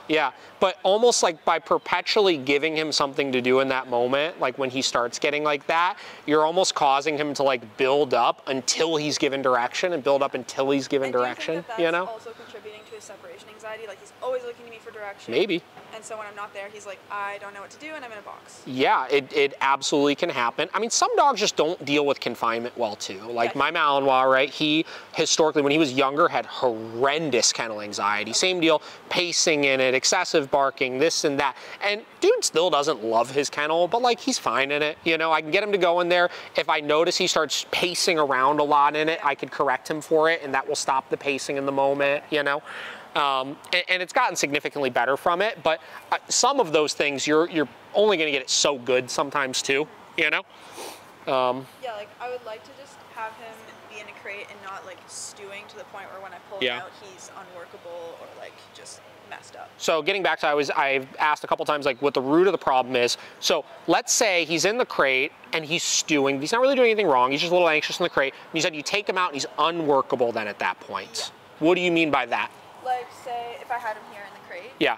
Yeah. But almost like by perpetually giving him something to do in that moment, like when he starts getting like that, you're almost causing him to like build up until he's given direction and build up until he's given direction. Do you think that that's also contributing to his separation anxiety? Like he's always looking to me for direction. Maybe. And so when I'm not there, he's like, I don't know what to do and I'm in a box. Yeah, it absolutely can happen. I mean, some dogs just don't deal with confinement well too. Like my Malinois, right? He historically, when he was younger, had horrendous kennel anxiety. Same deal, pacing in it, excessive barking, this and that. And dude still doesn't love his kennel, but like he's fine in it. I can get him to go in there. If I notice he starts pacing around a lot in it, I could correct him for it, and that will stop the pacing in the moment, and it's gotten significantly better from it, but some of those things you're only going to get it so good sometimes too, Yeah, like I would like to just have him be in a crate and not like stewing to the point where when I pull him out, he's unworkable or like just messed up. So getting back to, I've asked a couple times like what the root of the problem is. So let's say he's in the crate and he's stewing. He's not really doing anything wrong. He's just a little anxious in the crate. And you said you take him out and he's unworkable then at that point. Yeah. What do you mean by that? Like say if I had him here in the crate. Yeah.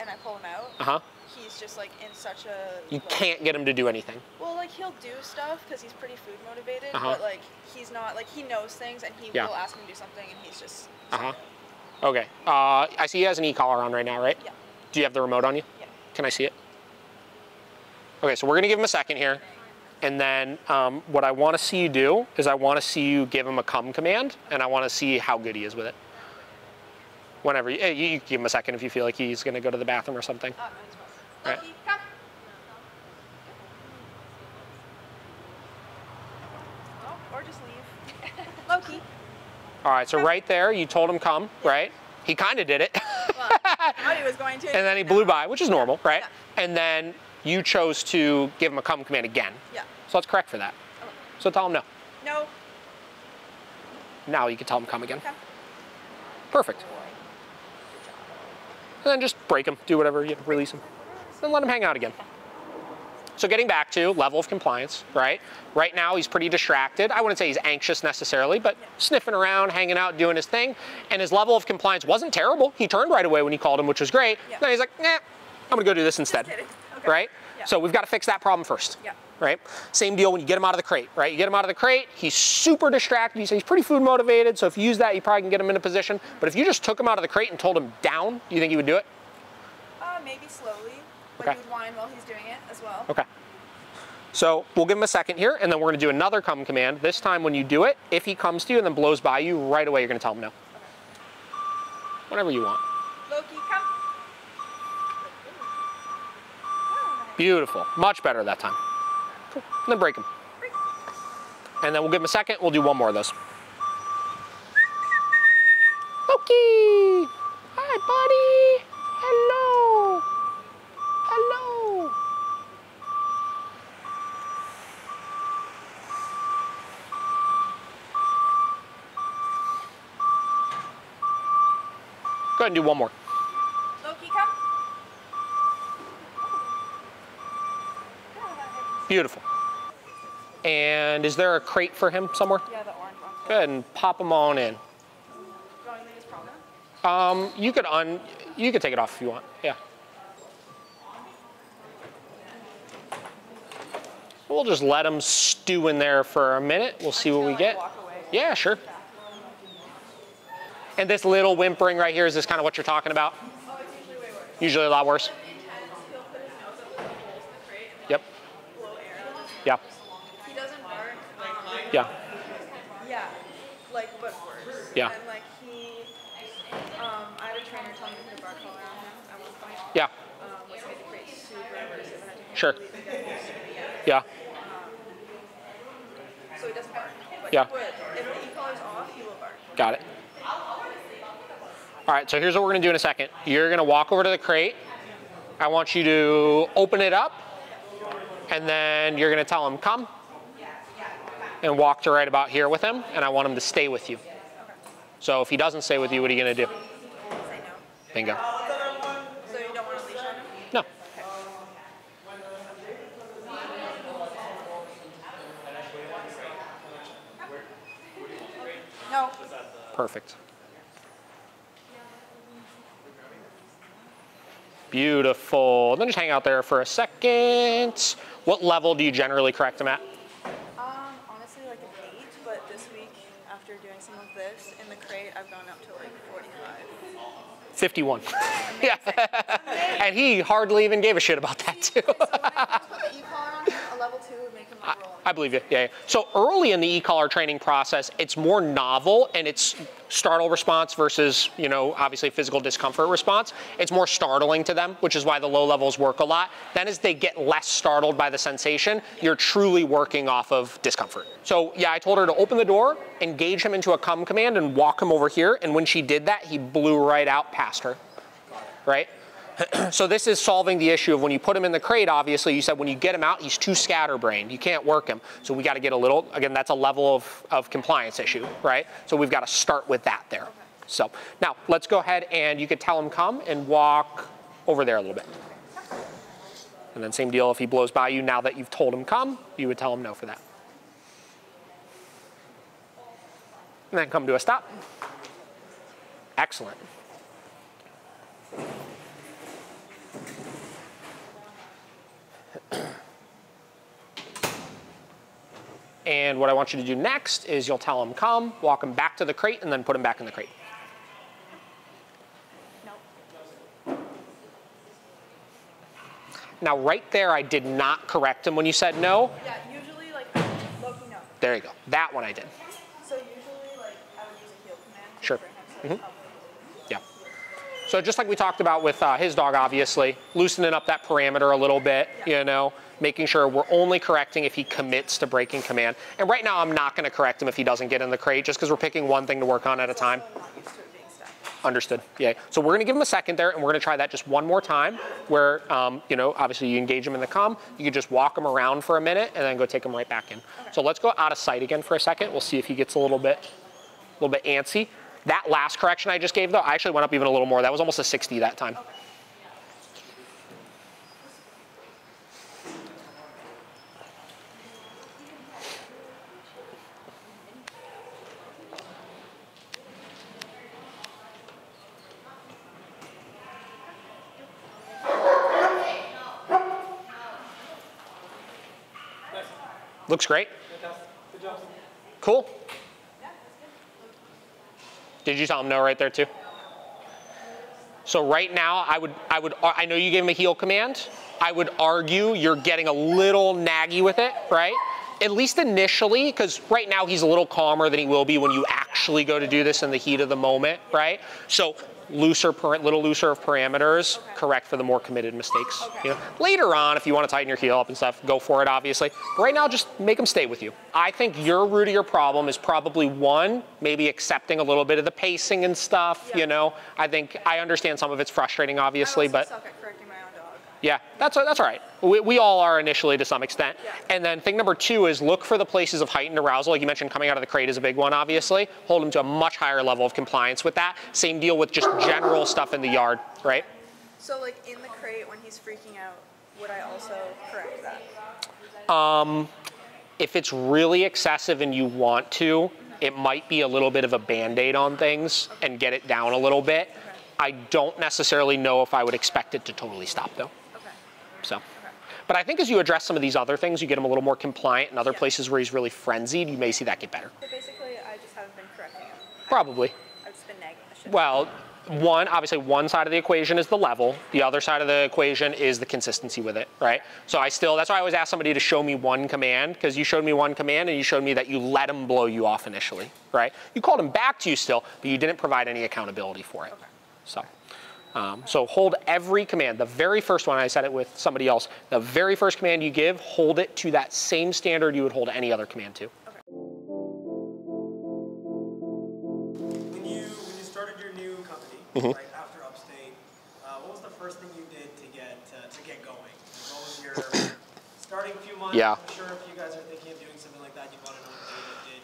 And I pull him out. He's just like in such a. You can't get him to do anything. Well, like he'll do stuff because he's pretty food motivated, but like he's not like he knows things and he will ask me to do something and he's just. Okay. I see he has an e-collar on right now, right? Yeah. Do you have the remote on you? Yeah. Can I see it? Okay, so we're gonna give him a second here. And then what I wanna see you do is I wanna see you give him a come command, and I wanna see how good he is with it. Whenever, you give him a second if you feel like he's gonna go to the bathroom or something. Loki, come. Oh, or just leave. Loki. All right, so right there, you told him come, right? He kind of did it. Well, I thought he was going to. And then he blew by, which is normal, right? Yeah. And then you chose to give him a come command again. Yeah. So let's correct for that. Okay. So tell him no. No. Now you can tell him come again. Okay. Perfect. And then just break him, do whatever, release him. Then let him hang out again. So getting back to level of compliance, right? Right now he's pretty distracted. I wouldn't say he's anxious necessarily, but sniffing around, hanging out, doing his thing. And his level of compliance wasn't terrible. He turned right away when you called him, which was great. Yeah. Then he's like, nah, I'm gonna go do this instead. Okay. Right? Yeah. So we've got to fix that problem first. Yeah. Right? Same deal when you get him out of the crate, right? You get him out of the crate, he's super distracted. You say he's pretty food motivated, so if you use that, you probably can get him in a position. But if you just took him out of the crate and told him down, do you think he would do it? Maybe slowly. But he would whine while he's doing it as well. Okay. So we'll give him a second here, and then we're gonna do another come command. This time when you do it, if he comes to you and then blows by you, right away you're gonna tell him no. Okay. Whatever you want. Loki, come. Beautiful. Much better that time. Cool. And then break him. And then we'll give him a second. We'll do one more of those. Loki! Hi, buddy! Hello! Hello! Go ahead and do one more. Loki, come. Beautiful. And is there a crate for him somewhere? Yeah, the orange one. Go ahead and pop them on in. You could take it off if you want. Yeah. We'll just let them stew in there for a minute. We'll see what we get. Yeah, sure. And this little whimpering right here, is this kind of what you're talking about? Oh, it's usually way worse. Usually a lot worse. He'll put his nose up to the holes in the crate and Yep. blow air. Yeah. He doesn't bark. Yeah. Yeah, like, but worse. Yeah. And like I had a trainer tell me to bark all around him at one point. Yeah. Which made the crate super aggressive and I had to Sure. completely get used to it. Yeah. So he doesn't bark. But Yeah. he would. If the e-collar's off, he will bark. Got it. All right, so here's what we're gonna do in a second. You're gonna walk over to the crate. I want you to open it up, and then you're gonna tell him, come, and walk to right about here with him, and I want him to stay with you. So if he doesn't stay with you, what are you gonna do? Say no. Bingo. So you don't want a leash on him? No. No. Perfect. Beautiful. Then just hang out there for a second. What level do you generally correct them at? Honestly, like an 8, but this week, after doing some of this in the crate, I've gone up to like 45. 51. Yeah. And he hardly even gave a shit about that too. So when I put the e-collar on him, a level 2 would make him like roll. I believe you, yeah. So early in the e-collar training process, it's more novel and it's startle response versus, you know, obviously physical discomfort response. It's more startling to them, which is why the low levels work a lot. Then as they get less startled by the sensation, you're truly working off of discomfort. So yeah, I told her to open the door, engage him into a come command and walk him over here. And when she did that, he blew right out past her, right? So this is solving the issue of when you put him in the crate, obviously, you said when you get him out, he's too scatterbrained. You can't work him. So we got to get a little, again, that's a level of compliance issue, right? So we've got to start with that there. So now let's go ahead and you could tell him come and walk over there a little bit. And then same deal, if he blows by you now that you've told him come, you would tell him no for that. And then come to a stop. Excellent. And what I want you to do next is you'll tell him come, walk him back to the crate, and then put him back in the crate. Nope. Now right there, I did not correct him when you said no. Yeah, usually like Loki no. There you go. That one I did. So usually like I would use a heel command to Sure. bring him to Yeah. So just like we talked about with his dog, obviously, loosening up that parameter a little bit, you know, making sure we're only correcting if he commits to breaking command. And right now, I'm not going to correct him if he doesn't get in the crate, just because we're picking one thing to work on at a time. I'm not used to it being stacked. Understood. Yeah. So we're going to give him a second there, and we're going to try that just one more time, where, you know, obviously you engage him in the come. You can just walk him around for a minute, and then go take him right back in. Okay. So let's go out of sight again for a second. We'll see if he gets a little bit antsy. That last correction I just gave, though, I actually went up even a little more. That was almost a 60 that time. Okay. Looks great. Good job. Cool. Did you tell him no right there too? So right now, I know you gave him a heel command. I would argue you're getting a little naggy with it, right? At least initially, because right now he's a little calmer than he will be when you actually go to do this in the heat of the moment, right? So little looser of parameters, correct for the more committed mistakes. You know? Later on, if you want to tighten your heel up and stuff, go for it, obviously. But right now, just make them stay with you. I think your root of your problem is probably one, maybe accepting a little bit of the pacing and stuff, you know. I understand some of it's frustrating, obviously, but suck at correcting my own dog. yeah, that's all right. We all are initially to some extent. Yeah. And then thing number two is look for the places of heightened arousal. Like you mentioned, coming out of the crate is a big one, obviously. Hold him to a much higher level of compliance with that. Same deal with just general stuff in the yard, right? So like in the crate when he's freaking out, would I also correct that? If it's really excessive and you want to, it might be a little bit of a Band-Aid on things and get it down a little bit. Okay. I don't necessarily know if I would expect it to totally stop though. So, but I think as you address some of these other things, you get him a little more compliant in other places where he's really frenzied, you may see that get better. So basically, I just haven't been correcting him. Probably. I've just been nagging the shit. Well, obviously one side of the equation is the level. The other side of the equation is the consistency with it, right? So that's why I always ask somebody to show me one command, because you showed me one command and you showed me that you let him blow you off initially, right? You called him back to you still, but you didn't provide any accountability for it. Okay. So hold every command. The very first one, I said it with somebody else, the very first command you give, hold it to that same standard you would hold any other command to. Okay. When you started your new company, right after Upstate, what was the first thing you did to get going? What was your starting few months? Yeah. I'm sure if you guys are thinking of doing something like that, you want to know what David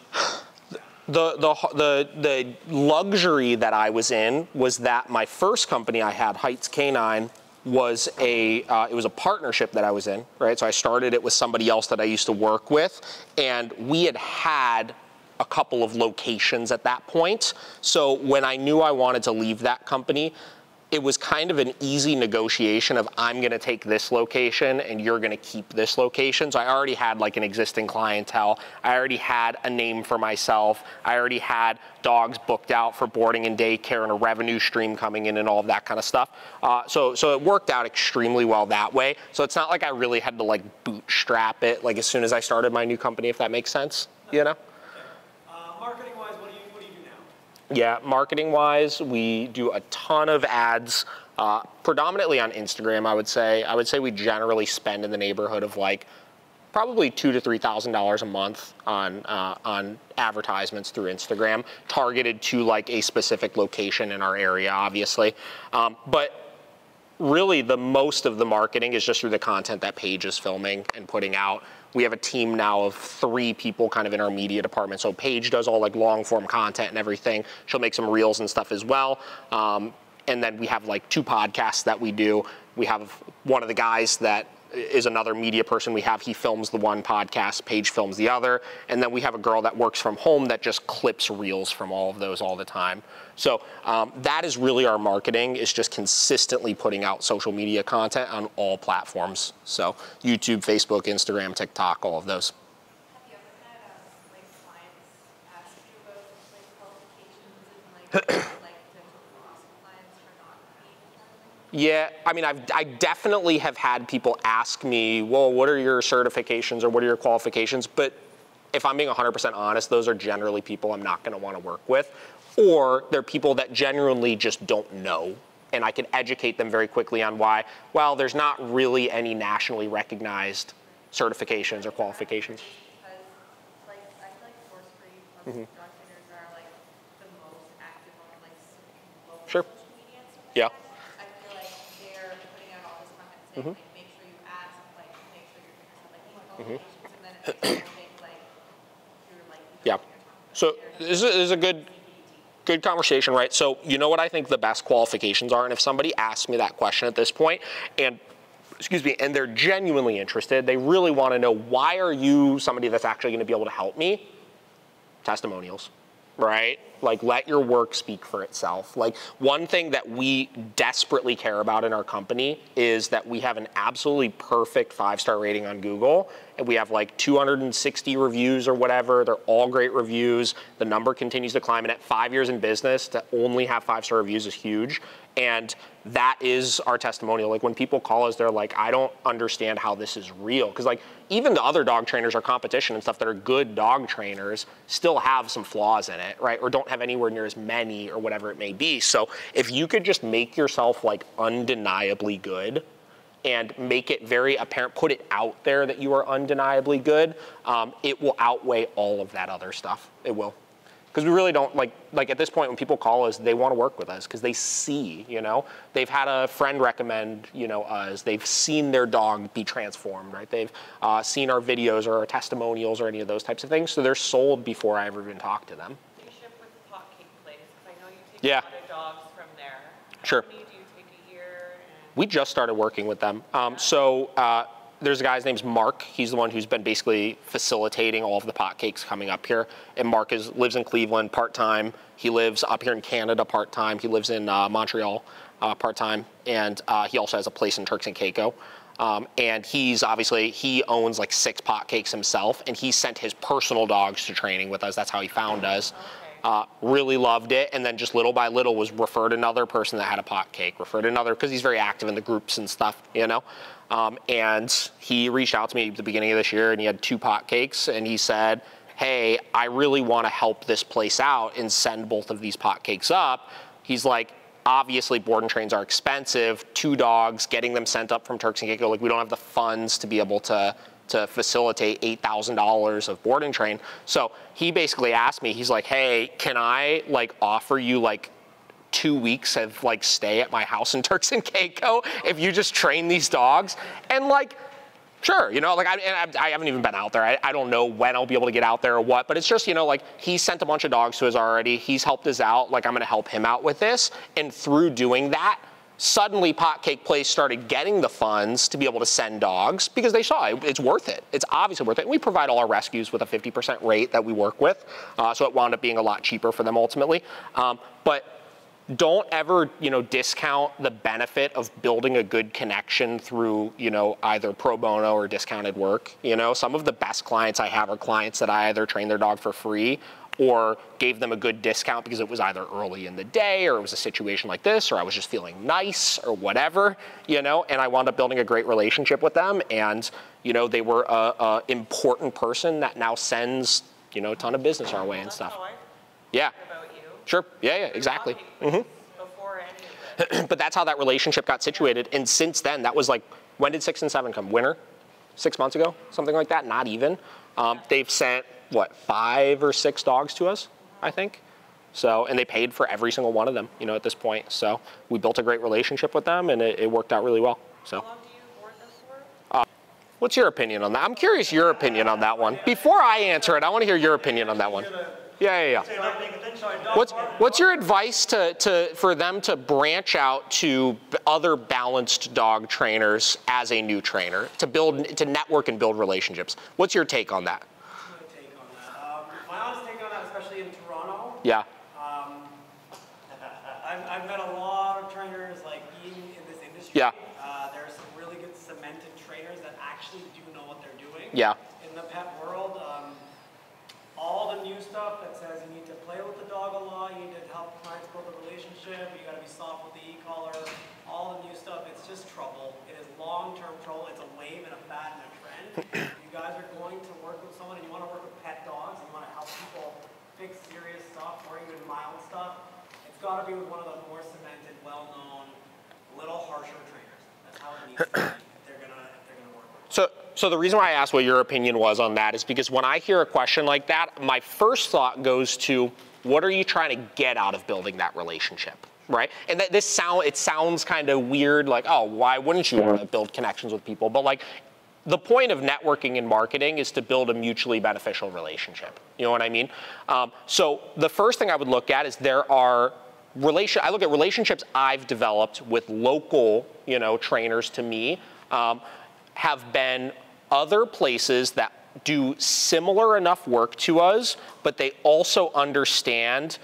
did. The luxury that I was in was that my first company I had, Heights Canine, was it was a partnership that I was in, right? So I started it with somebody else that I used to work with, and we had a couple of locations at that point. So when I knew I wanted to leave that company, it was kind of an easy negotiation of I'm gonna take this location and you're gonna keep this location. So I already had like an existing clientele. I already had a name for myself. I already had dogs booked out for boarding and daycare and a revenue stream coming in and all of that kind of stuff. So it worked out extremely well that way. So it's not like I really had to like bootstrap it like as soon as I started my new company, if that makes sense, you know? Marketing-wise, what do you do now? Yeah, marketing-wise, we do a ton of ads, predominantly on Instagram, I would say. I would say we generally spend in the neighborhood of like probably $2,000 to $3,000 a month on advertisements through Instagram, targeted to like a specific location in our area, obviously. But really, the most of the marketing is just through the content that Paige is filming and putting out. We have a team now of 3 people kind of in our media department. So Paige does all like long form content and everything. She'll make some reels and stuff as well. And then we have like 2 podcasts that we do. We have one of the guys that is another media person we have. He films the one podcast, Paige films the other. And then we have a girl that works from home that just clips reels from all of those all the time. So that is really our marketing, is just consistently putting out social media content on all platforms. So YouTube, Facebook, Instagram, TikTok, all of those. Have you ever had like clients ask you about like qualifications and like potential loss of clients for not being? Yeah, I mean, I definitely have had people ask me, well, what are your certifications or what are your qualifications? But if I'm being 100% honest, those are generally people I'm not going to want to work with. Or they're people that genuinely just don't know. And I can educate them very quickly on why, well, there's not really any nationally recognized certifications or qualifications. Because like, I feel like force-free dog trainers are like the most active on like local social media and stuff. Yeah. I feel like they're putting out all this content saying like, make sure you ask, like make sure your trainers have like these qualifications, and then it's like, think like you're like So this is a good conversation, right? So you know what I think the best qualifications are, and if somebody asks me that question at this point, and and they're genuinely interested, they really want to know, why are you somebody that's actually going to be able to help me? Testimonials, right? Like, let your work speak for itself. Like, one thing that we desperately care about in our company is that we have an absolutely perfect 5-star rating on Google, and we have like 260 reviews or whatever. They're all great reviews. The number continues to climb, and at 5 years in business, to only have 5-star reviews is huge. And that is our testimonial. Like when people call us, they're like, I don't understand how this is real. Because like even the other dog trainers, our competition and stuff that are good dog trainers still have some flaws in it, right? Or don't have anywhere near as many or whatever it may be. So if you could just make yourself like undeniably good and make it very apparent, put it out there that you are undeniably good, it will outweigh all of that other stuff. It will. Because we really don't, like at this point when people call us, they want to work with us because they see, you know, they've had a friend recommend, you know, us, they've seen their dog be transformed, right? They've seen our videos or our testimonials or any of those types of things, so they're sold before I ever even talk to them. Do you ship with the Pot Cake Place? Because I know you take Yeah. a lot of dogs from there. Sure. How many do you take a year? We just started working with them. There's a guy, his name's Mark. He's the one who's been basically facilitating all of the pot cakes coming up here. And Mark lives in Cleveland part-time. He lives up here in Canada part-time. He lives in Montreal part-time. And he also has a place in Turks and Caicos. And he owns like 6 pot cakes himself. And he sent his personal dogs to training with us. That's how he found us. Really loved it, and then just little by little was referred another person that had a pot cake, referred another, because he's very active in the groups and stuff, you know. And he reached out to me at the beginning of this year, and he had 2 pot cakes, and he said, hey, I really want to help this place out and send both of these pot cakes up. He's like, obviously board and trains are expensive, 2 dogs, getting them sent up from Turks and Caicos, like we don't have the funds to be able to facilitate $8,000 of board and train. So he basically asked me, he's like, hey, can I like offer you like 2 weeks of like stay at my house in Turks and Caicos if you just train these dogs? And like, sure, you know, like I haven't even been out there. I don't know when I'll be able to get out there or what, but it's just, you know, like he sent a bunch of dogs to us already. He's helped us out. Like I'm gonna help him out with this. And through doing that, suddenly Pot Cake Place started getting the funds to be able to send dogs because they saw it's worth it. It's obviously worth it. And we provide all our rescues with a 50% rate that we work with. So it wound up being a lot cheaper for them ultimately. But don't ever, you know, discount the benefit of building a good connection through, you know, either pro bono or discounted work. You know, some of the best clients I have are clients that I either train their dog for free or gave them a good discount because it was either early in the day or it was a situation like this or I was just feeling nice or whatever, you know, and I wound up building a great relationship with them. And, you know, they were a important person that now sends, you know, a ton of business our way and stuff. Yeah. About you. Sure. Yeah, exactly. Before any of this. But that's how that relationship got situated. And since then, that was like, when did 6 and 7 come? Winter? 6 months ago? Something like that? Not even. They've sent, what, 5 or 6 dogs to us, I think. So, and they paid for every single one of them, you know, at this point. So we built a great relationship with them, and it worked out really well. So. How long do you board them for? What's your opinion on that? I'm curious your opinion on that one. Before I answer it, I want to hear your opinion on that one. Yeah. What's your advice for them to branch out to other balanced dog trainers as a new trainer, to network and build relationships? What's your take on that? My honest take on that, especially in Toronto. Yeah. I've met a lot of trainers like being in this industry. Yeah. There are some really good cemented trainers that actually do know what they're doing. Yeah. In the pet world, all the new stuff that says you need to play with the dog a lot, you need to help clients build a relationship, you got to be soft with the e-collar, all the new stuff, it's just trouble. It is long-term trouble. It's a wave and a fad and a trend. You guys are going to work with someone and you want to work with pet dogs and you want to help people fix serious stuff or even mild stuff. It's got to be with one of the more cemented, well-known, little harsher trainers. That's how it needs to be if they're gonna work with you. So the reason why I asked what your opinion was on that is because when I hear a question like that, my first thought goes to, what are you trying to get out of building that relationship, right? And it sounds kind of weird, like, oh, why wouldn't you want to build connections with people? But like, the point of networking and marketing is to build a mutually beneficial relationship. You know what I mean? So the first thing I would look at is I look at relationships I've developed with local, you know, trainers to me, have been other places that do similar enough work to us, but they also understand,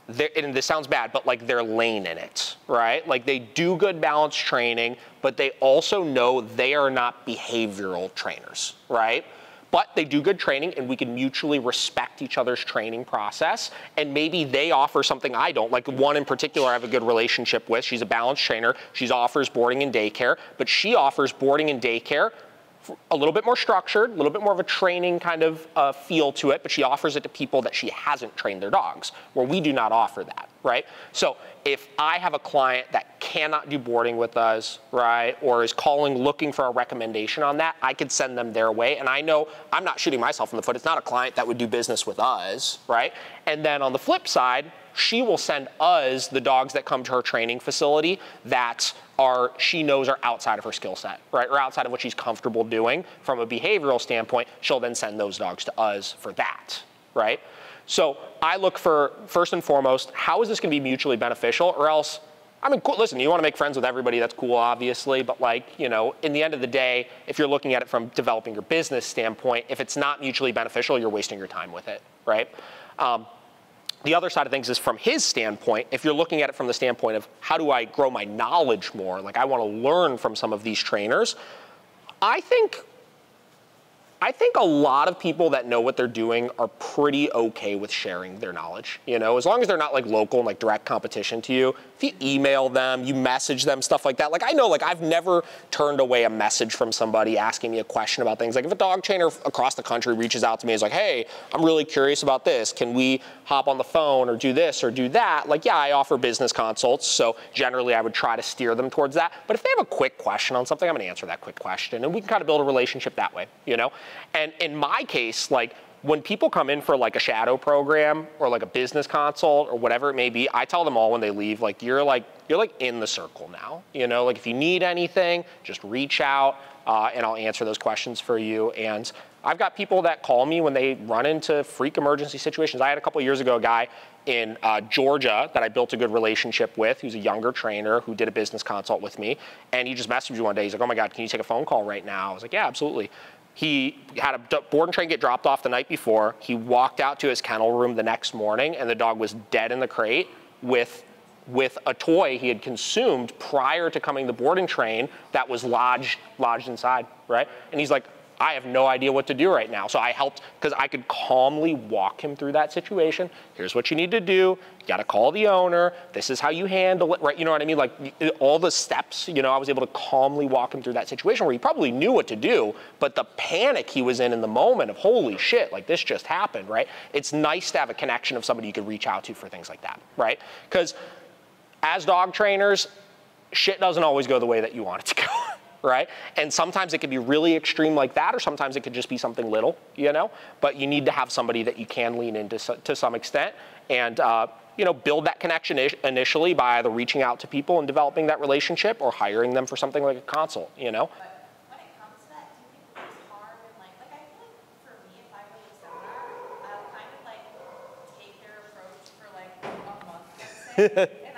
and this sounds bad, but like their lane in it, right? Like they do good balance training, but they also know they are not behavioral trainers, right? but they do good training and we can mutually respect each other's training process. And maybe they offer something I don't. Like one in particular I have a good relationship with. She's a balance trainer. She offers boarding and daycare, but she offers boarding and daycare a little bit more structured, a little bit more of a training kind of feel to it, but she offers it to people that she hasn't trained their dogs, where we do not offer that, right? So if I have a client that cannot do boarding with us, right, or is calling looking for a recommendation on that, I could send them their way. And I know I'm not shooting myself in the foot. It's not a client that would do business with us, right? And then on the flip side, she will send us the dogs that come to her training facility that she knows are outside of her skill set, right? Or outside of what she's comfortable doing from a behavioral standpoint. She'll then send those dogs to us for that, right? So I look for, first and foremost, how is this gonna be mutually beneficial? Or else, I mean, cool, listen, you wanna make friends with everybody, that's cool, obviously, but like, you know, in the end of the day, if you're looking at it from developing your business standpoint, if it's not mutually beneficial, you're wasting your time with it, right? The other side of things is from his standpoint, if you're looking at it from the standpoint of how do I grow my knowledge more, like I wanna learn from some of these trainers, I think a lot of people that know what they're doing are pretty okay with sharing their knowledge, you know, as long as they're not like local and like direct competition to you. If you email them, you message them, stuff like that. Like I know, like I've never turned away a message from somebody asking me a question about things. Like if a dog trainer across the country reaches out to me and is like, hey, I'm really curious about this. Can we hop on the phone or do this or do that? Like, yeah, I offer business consults. So generally I would try to steer them towards that. But if they have a quick question on something, I'm gonna answer that quick question and we can kind of build a relationship that way, you know? And in my case, like when people come in for like a shadow program or like a business consult or whatever it may be, I tell them all when they leave, like you're in the circle now, you know, like if you need anything, just reach out and I'll answer those questions for you. And I've got people that call me when they run into freak emergency situations. I had a couple of years ago a guy in Georgia that I built a good relationship with, who's a younger trainer who did a business consult with me. And he just messaged me one day. He's like, oh my God, can you take a phone call right now? I was like, yeah, absolutely. He had a board and train get dropped off the night before. He walked out to his kennel room the next morning and the dog was dead in the crate with a toy he had consumed prior to coming to board and train that was lodged inside, right? And he's like, I have no idea what to do right now. So I helped, because I could calmly walk him through that situation. Here's what you need to do. You gotta call the owner. This is how you handle it, right? You know what I mean? Like all the steps, you know, I was able to calmly walk him through that situation where he probably knew what to do, but the panic he was in the moment of holy shit, like this just happened, right? It's nice to have a connection of somebody you could reach out to for things like that, right? Because as dog trainers, shit doesn't always go the way that you want it to go. Right? And sometimes it could be really extreme like that, or sometimes it could just be something little, you know? But you need to have somebody that you can lean into to some extent and, you know, build that connection initially by either reaching out to people and developing that relationship or hiring them for something like a consult, you know? But when it comes to that, do you think it's hard and like I feel like for me, if I go to a seminar, I'll kind of like take their approach for like a month, let's say, and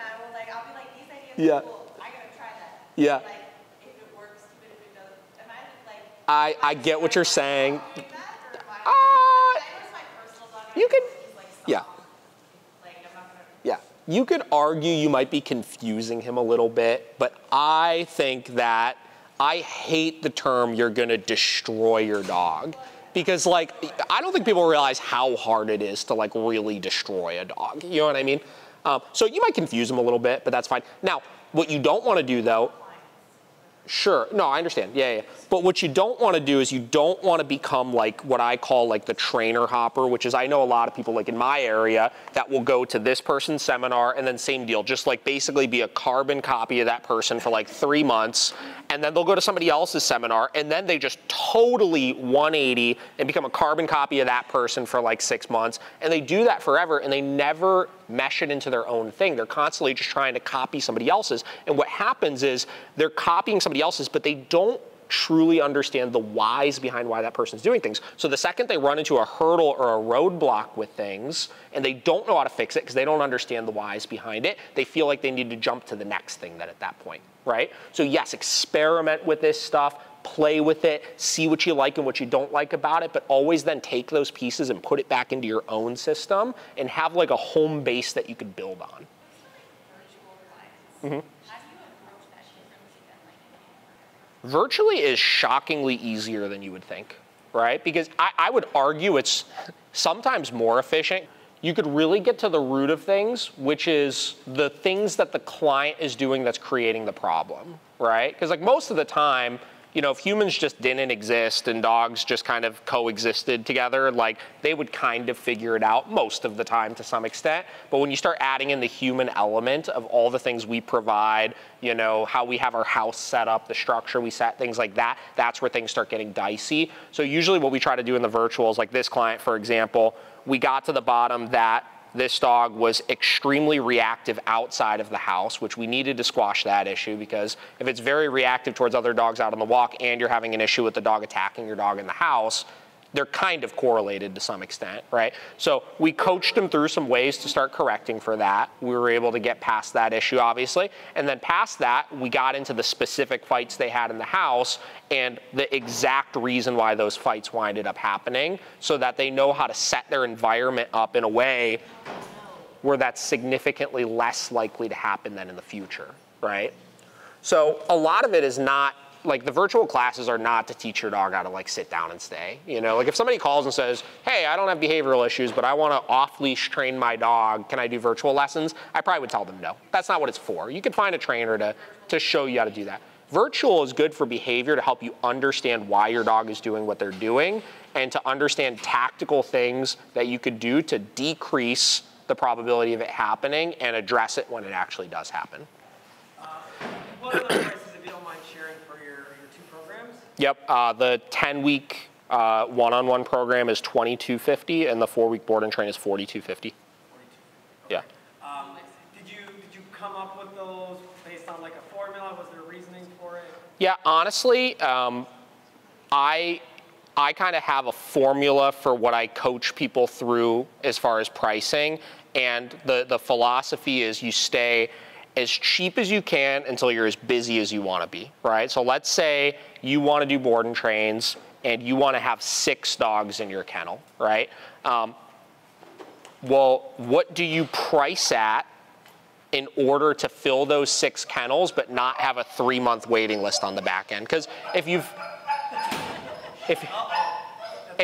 I'll be like, these ideas are cool, I gotta try that. Yeah. Like, I get what you're saying. You could, yeah. Yeah, you could argue you might be confusing him a little bit, but I think that I hate the term you're gonna destroy your dog. Because like, I don't think people realize how hard it is to like really destroy a dog. You know what I mean? So you might confuse him a little bit, but that's fine. Now, what you don't wanna do though, sure, no, I understand, yeah. But what you don't want to do is you don't want to become like what I call like the trainer hopper, which is I know a lot of people like in my area that will go to this person's seminar and then same deal, just like basically be a carbon copy of that person for like 3 months. And then they'll go to somebody else's seminar and then they just totally 180 and become a carbon copy of that person for like 6 months. And they do that forever and they never mesh it into their own thing. They're constantly just trying to copy somebody else's. And what happens is they're copying somebody else's, but they don't truly understand the whys behind why that person's doing things. So the second they run into a hurdle or a roadblock with things and they don't know how to fix it because they don't understand the whys behind it, they feel like they need to jump to the next thing at that point, right? So yes, experiment with this stuff, play with it, see what you like and what you don't like about it, but always then take those pieces and put it back into your own system and have like a home base that you could build on. Mm-hmm. Virtually is shockingly easier than you would think. right? Because I would argue it's sometimes more efficient. You could really get to the root of things, which is the things that the client is doing that's creating the problem, right? Because like most of the time, you know, if humans just didn't exist and dogs just kind of coexisted together, like they would kind of figure it out most of the time to some extent. But when you start adding in the human element of all the things we provide, you know, how we have our house set up, the structure we set, things like that, that's where things start getting dicey. So usually what we try to do in the virtuals, like this client, for example, we got to the bottom that this dog was extremely reactive outside of the house, which we needed to squash that issue, because if it's very reactive towards other dogs out on the walk and you're having an issue with the dog attacking your dog in the house, they're kind of correlated to some extent, right? So we coached them through some ways to start correcting for that. We were able to get past that issue, obviously. And then past that, we got into the specific fights they had in the house and the exact reason why those fights winded up happening, so that they know how to set their environment up in a way where that's significantly less likely to happen than in the future, right? So a lot of it is not, like the virtual classes are not to teach your dog how to like sit down and stay. You know, like if somebody calls and says, hey, I don't have behavioral issues, but I want to off-leash train my dog, can I do virtual lessons? I probably would tell them no. That's not what it's for. You could find a trainer to show you how to do that. Virtual is good for behavior to help you understand why your dog is doing what they're doing and to understand tactical things that you could do to decrease the probability of it happening and address it when it actually does happen. What are the prices, if you don't mind sharing, for your two programs? Yep, the 10-week one-on-one program is $22.50 and the 4-week board and train is $42.50. Okay. Yeah. Did you come up with those based on like a formula? Was there reasoning for it? Yeah, honestly, I kind of have a formula for what I coach people through as far as pricing, and the philosophy is you stay as cheap as you can until you're as busy as you want to be, right? So let's say you want to do board and trains and you want to have 6 dogs in your kennel, right? Well, what do you price at in order to fill those 6 kennels but not have a 3-month waiting list on the back end? Because if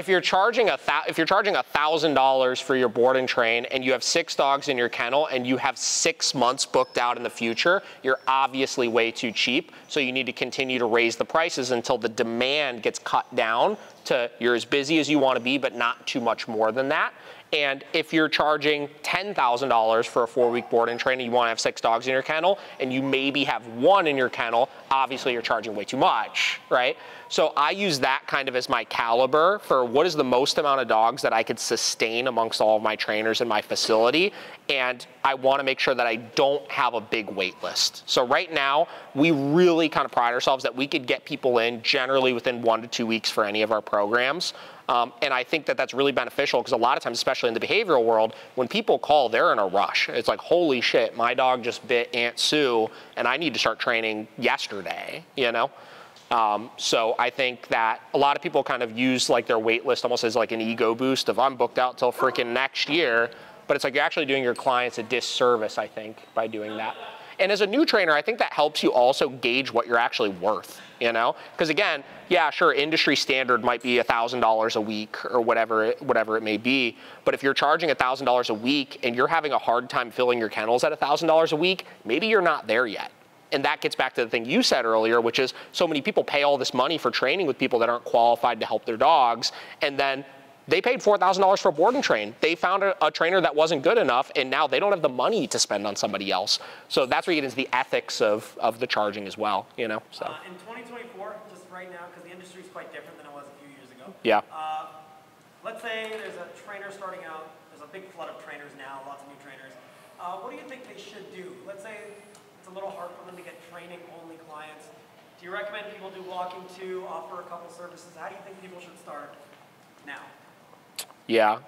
you're charging $1,000 for your board and train and you have 6 dogs in your kennel and you have 6 months booked out in the future, you're obviously way too cheap. So you need to continue to raise the prices until the demand gets cut down to you're as busy as you want to be, but not too much more than that. And if you're charging $10,000 for a 4-week board and train and you want to have 6 dogs in your kennel and you maybe have 1 in your kennel, obviously you're charging way too much, right? So I use that kind of as my caliber for what is the most amount of dogs that I could sustain amongst all of my trainers in my facility. And I want to make sure that I don't have a big wait list. So right now, we really kind of pride ourselves that we could get people in generally within 1 to 2 weeks for any of our programs. And I think that that's really beneficial because a lot of times, especially in the behavioral world, when people call, they're in a rush. It's like, holy shit, my dog just bit Aunt Sue and I need to start training yesterday, you know? So I think that a lot of people kind of use like their wait list almost as like an ego boost of I'm booked out till freaking next year. But it's like you're actually doing your clients a disservice, I think, by doing that. And as a new trainer, I think that helps you also gauge what you're actually worth, you know? Because again, yeah, sure, industry standard might be $1,000 a week or whatever it may be. But if you're charging $1,000 a week and you're having a hard time filling your kennels at $1,000 a week, maybe you're not there yet. And that gets back to the thing you said earlier, which is so many people pay all this money for training with people that aren't qualified to help their dogs. And then they paid $4,000 for a board and train. They found a trainer that wasn't good enough, and now they don't have the money to spend on somebody else. So that's where you get into the ethics of the charging as well, you know? So. In 2024, just right now, because the industry is quite different than it was a few years ago. Yeah. Let's say there's a trainer starting out. There's a big flood of trainers now, lots of new trainers. What do you think they should do? Let's say it's a little hard for them to get training-only clients. Do you recommend people do walking to, offer a couple services? How do you think people should start now? Yeah.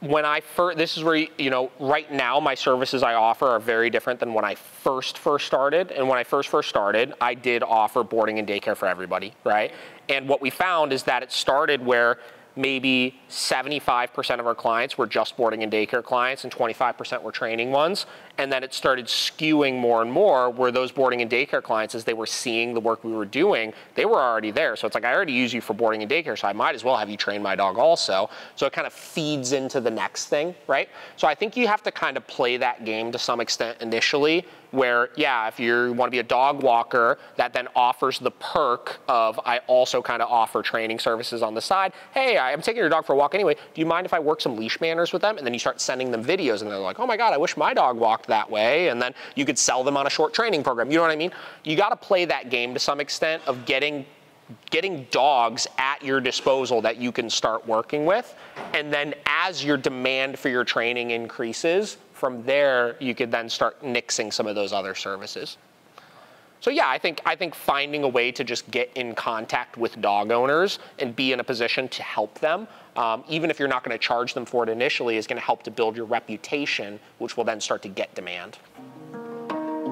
When I first, this is where, you know, right now my services I offer are very different than when I first started. And when I first started, I did offer boarding and daycare for everybody, right? And what we found is that it started where maybe 75% of our clients were just boarding and daycare clients and 25% were training ones. And then it started skewing more and more where those boarding and daycare clients, as they were seeing the work we were doing, they were already there. So it's like, I already use you for boarding and daycare, so I might as well have you train my dog also. So it kind of feeds into the next thing, right? So I think you have to kind of play that game to some extent initially, where, yeah, if you want to be a dog walker, that then offers the perk of, I also kind of offer training services on the side. Hey, I'm taking your dog for a walk anyway. Do you mind if I work some leash manners with them? And then you start sending them videos and they're like, oh my God, I wish my dog walked that way. And then you could sell them on a short training program. You know what I mean? You got to play that game to some extent of getting dogs at your disposal that you can start working with. And then as your demand for your training increases, from there, you could then start nixing some of those other services. So yeah, I think finding a way to just get in contact with dog owners and be in a position to help them, even if you're not going to charge them for it initially, is going to help to build your reputation, which will then start to get demand.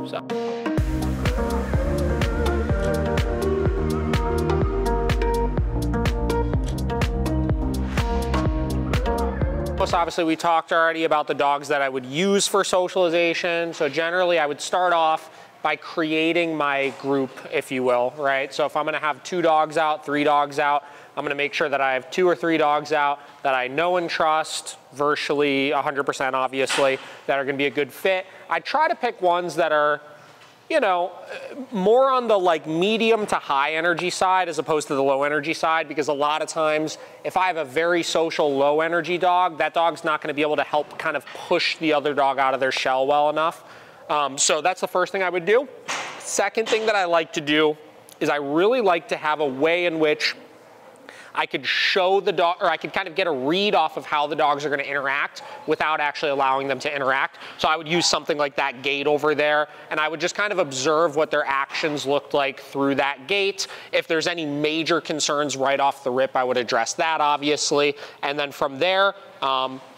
So. Obviously, we talked already about the dogs that I would use for socialization. So generally, I would start off by creating my group, if you will, right? So if I'm gonna have 2 dogs out, 3 dogs out, I'm gonna make sure that I have 2 or 3 dogs out that I know and trust, virtually 100% obviously, that are gonna be a good fit. I try to pick ones that are, you know, more on the like medium to high energy side as opposed to the low energy side, because a lot of times if I have a very social low energy dog, that dog's not gonna be able to help kind of push the other dog out of their shell well enough. So that's the first thing I would do. Second thing that I like to do is I really like to have a way in which I could show the dog, or I could kind of get a read off of how the dogs are going to interact without actually allowing them to interact. So I would use something like that gate over there, and I would just kind of observe what their actions looked like through that gate. If there's any major concerns right off the rip, I would address that, obviously. And then from there,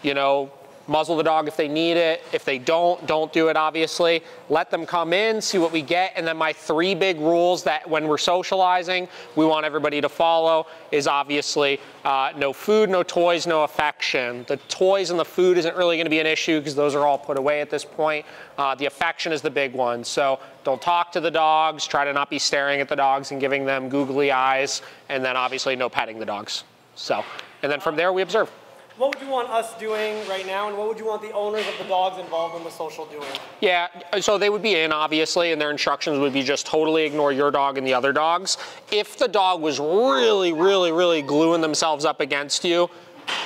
you know, muzzle the dog if they need it. If they don't do it, obviously. Let them come in, see what we get. And then my 3 big rules that when we're socializing, we want everybody to follow is obviously no food, no toys, no affection. The toys and the food isn't really gonna be an issue because those are all put away at this point. The affection is the big one. So don't talk to the dogs, try to not be staring at the dogs and giving them googly eyes. And then obviously no petting the dogs. So, and then from there we observe. What would you want us doing right now, and what would you want the owners of the dogs involved in the social doing? Yeah, so they would be in, obviously, and their instructions would be just totally ignore your dog and the other dogs. If the dog was really, really, really gluing themselves up against you,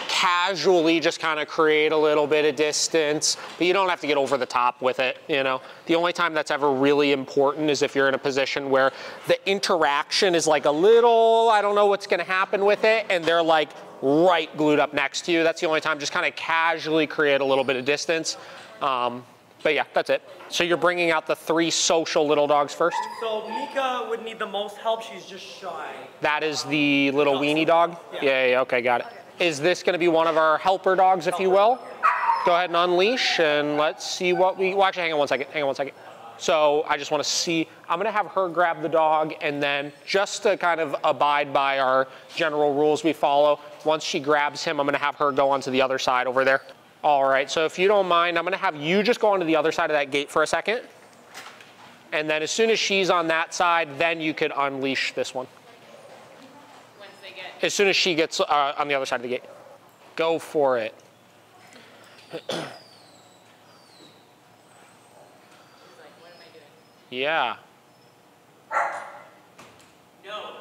casually just kind of create a little bit of distance, but you don't have to get over the top with it, you know. The only time that's ever really important is if you're in a position where the interaction is like a little, I don't know what's gonna happen with it, and they're like right glued up next to you. That's the only time, just kind of casually create a little bit of distance. But yeah, that's it. So you're bringing out the 3 social little dogs first? So Mika would need the most help, she's just shy. That is the little weenie dog? Yeah, okay, got it. Is this gonna be one of our helper dogs, if you will? Go ahead and unleash and let's see what we, well actually hang on one second. So I just wanna see, I'm gonna have her grab the dog, and then just to kind of abide by our general rules we follow, once she grabs him, I'm gonna have her go onto the other side over there. All right, so if you don't mind, I'm gonna have you just go onto the other side of that gate for a second. And then as soon as she's on that side, then you could unleash this one. Once they get... As soon as she gets on the other side of the gate. Go for it. Yeah. No.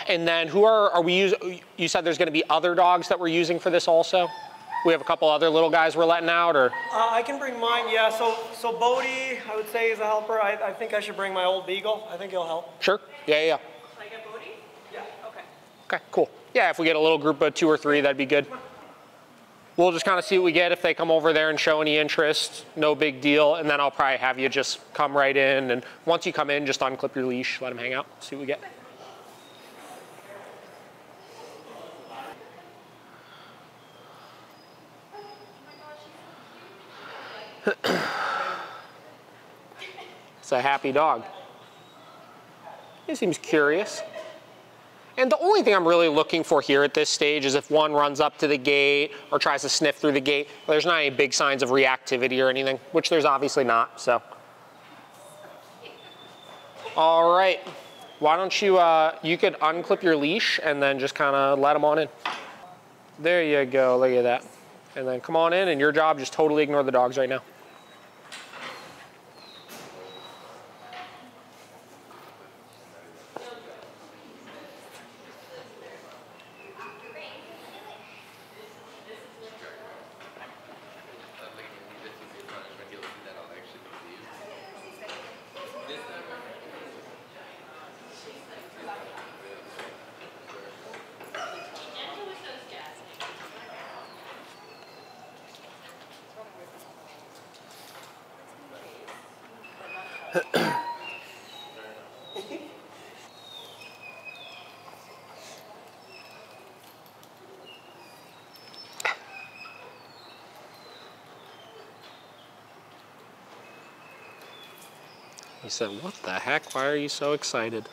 And then who are we using? You said there's going to be other dogs that we're using for this also? We have a couple other little guys we're letting out, or? I can bring mine, yeah. So Bodie, I would say, is a helper. I think I should bring my old beagle. I think he'll help. Sure. Yeah. Should I get Bodie? Yeah. Okay. Okay, cool. Yeah, if we get a little group of 2 or 3, that'd be good. We'll just kind of see what we get. If they come over there and show any interest, no big deal. And then I'll probably have you just come right in. And once you come in, just unclip your leash, let them hang out, see what we get. It's a happy dog. He seems curious. And the only thing I'm really looking for here at this stage is if one runs up to the gate or tries to sniff through the gate. There's not any big signs of reactivity or anything, which there's obviously not, so. All right, why don't you, you could unclip your leash and then just kind of let them on in. There you go, look at that. And then come on in, and your job, just totally ignore the dogs right now. He said, what the heck? Why are you so excited?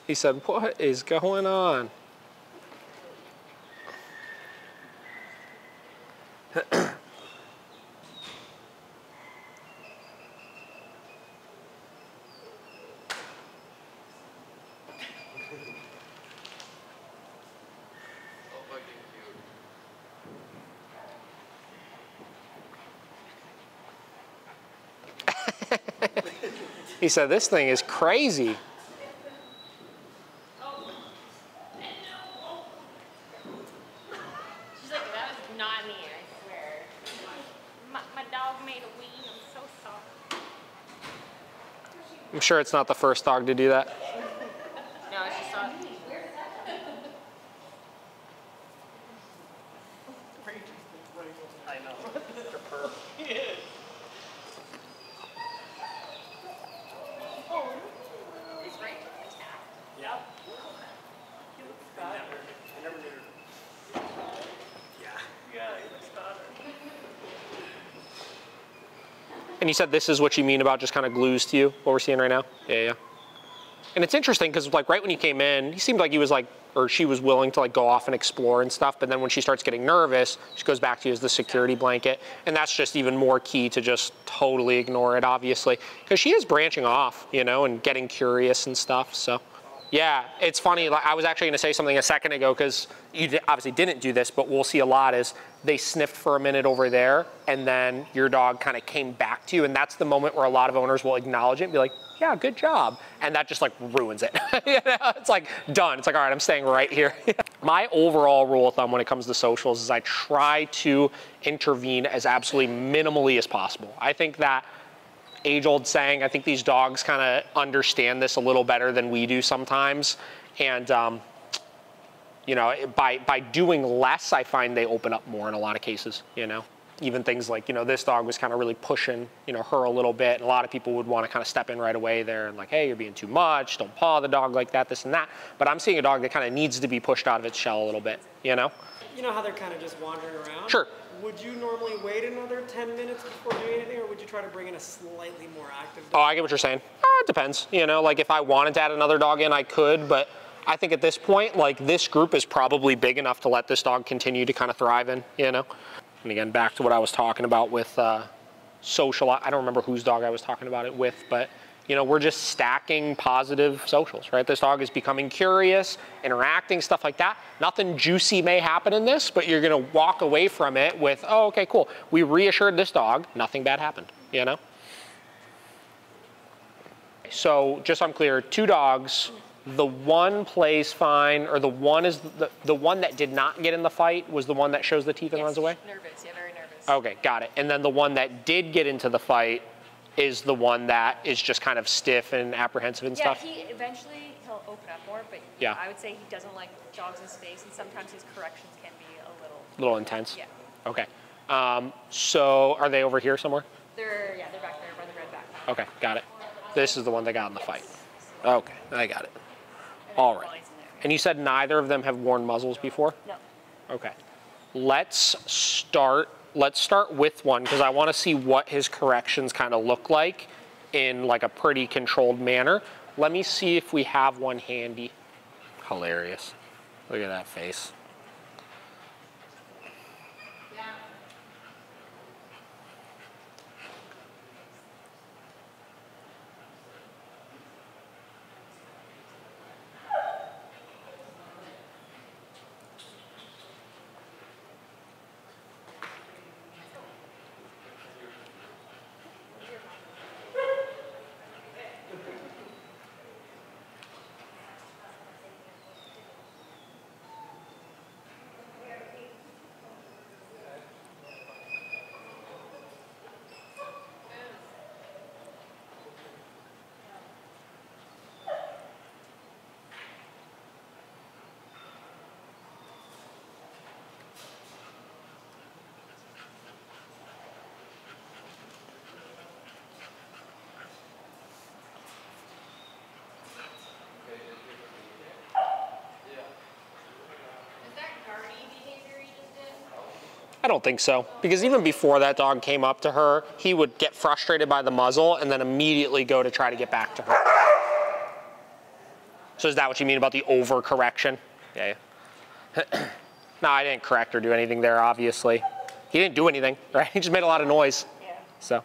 He said, what is going on? He said, this thing is crazy. She's like, that was not me, I swear. My dog made a wee, I'm so sorry. I'm sure it's not the first dog to do that. No, she saw it. I know. And you said this is what you mean about just kind of glues to you, what we're seeing right now? Yeah, yeah. And it's interesting because like right when you came in, he seemed like he was like, or she was willing to like go off and explore and stuff. But then when she starts getting nervous, she goes back to you as the security blanket. And that's just even more key to just totally ignore it, obviously. Because she is branching off, you know, and getting curious and stuff, so. Yeah, it's funny, like I was actually gonna say something a second ago because you obviously didn't do this, but we'll see a lot is they sniffed for a minute over there and then your dog kind of came back to you, and that's the moment where a lot of owners will acknowledge it and be like, yeah, good job. And that just like ruins it. You know? It's like done. It's like, all right, I'm staying right here. My overall rule of thumb when it comes to socials is I try to intervene as absolutely minimally as possible. I think that age-old saying, I think these dogs kind of understand this a little better than we do sometimes. And, you know, by doing less, I find they open up more in a lot of cases, you know. Even things like, you know, this dog was kind of really pushing, you know, her a little bit. And a lot of people would want to kind of step in right away there and like, hey, you're being too much. Don't paw the dog like that, this and that. But I'm seeing a dog that kind of needs to be pushed out of its shell a little bit, you know. You know how they're kind of just wandering around? Sure. Would you normally wait another 10 minutes before doing anything, or would you try to bring in a slightly more active dog? Oh, I get what you're saying. It depends. You know, like if I wanted to add another dog in, I could, but I think at this point, like this group is probably big enough to let this dog continue to kind of thrive in, you know? And again, back to what I was talking about with social, I don't remember whose dog I was talking about it with, but you know, we're just stacking positive socials, right? This dog is becoming curious, interacting, stuff like that. Nothing juicy may happen in this, but you're gonna walk away from it with, oh, okay, cool. We reassured this dog, nothing bad happened, you know? So just so I'm clear, 2 dogs, the one plays fine, or the one is, the one that did not get in the fight was the one that shows the teeth and runs away? Nervous, yeah, very nervous. Okay, got it. And then the one that did get into the fight is the one that is just kind of stiff and apprehensive and stuff? Yeah, he'll open up more, but yeah. I would say he doesn't like dogs in space, and sometimes his corrections can be a little intense? Yeah. Okay. So are they over here somewhere? They're back there by the red backpack. Okay, got it. This is the one that got in the fight. Okay, I got it. All right. And you said neither of them have worn muzzles before? No. Okay. Let's start let's start with one because I want to see what his corrections kind of look like in like a pretty controlled manner. Let me see if we have one handy. Hilarious. Look at that face. I don't think so, because even before that dog came up to her, he would get frustrated by the muzzle and then immediately go to try to get back to her. So is that what you mean about the overcorrection? Yeah. No, I didn't correct or do anything there, obviously. He didn't do anything, right? He just made a lot of noise. Yeah. So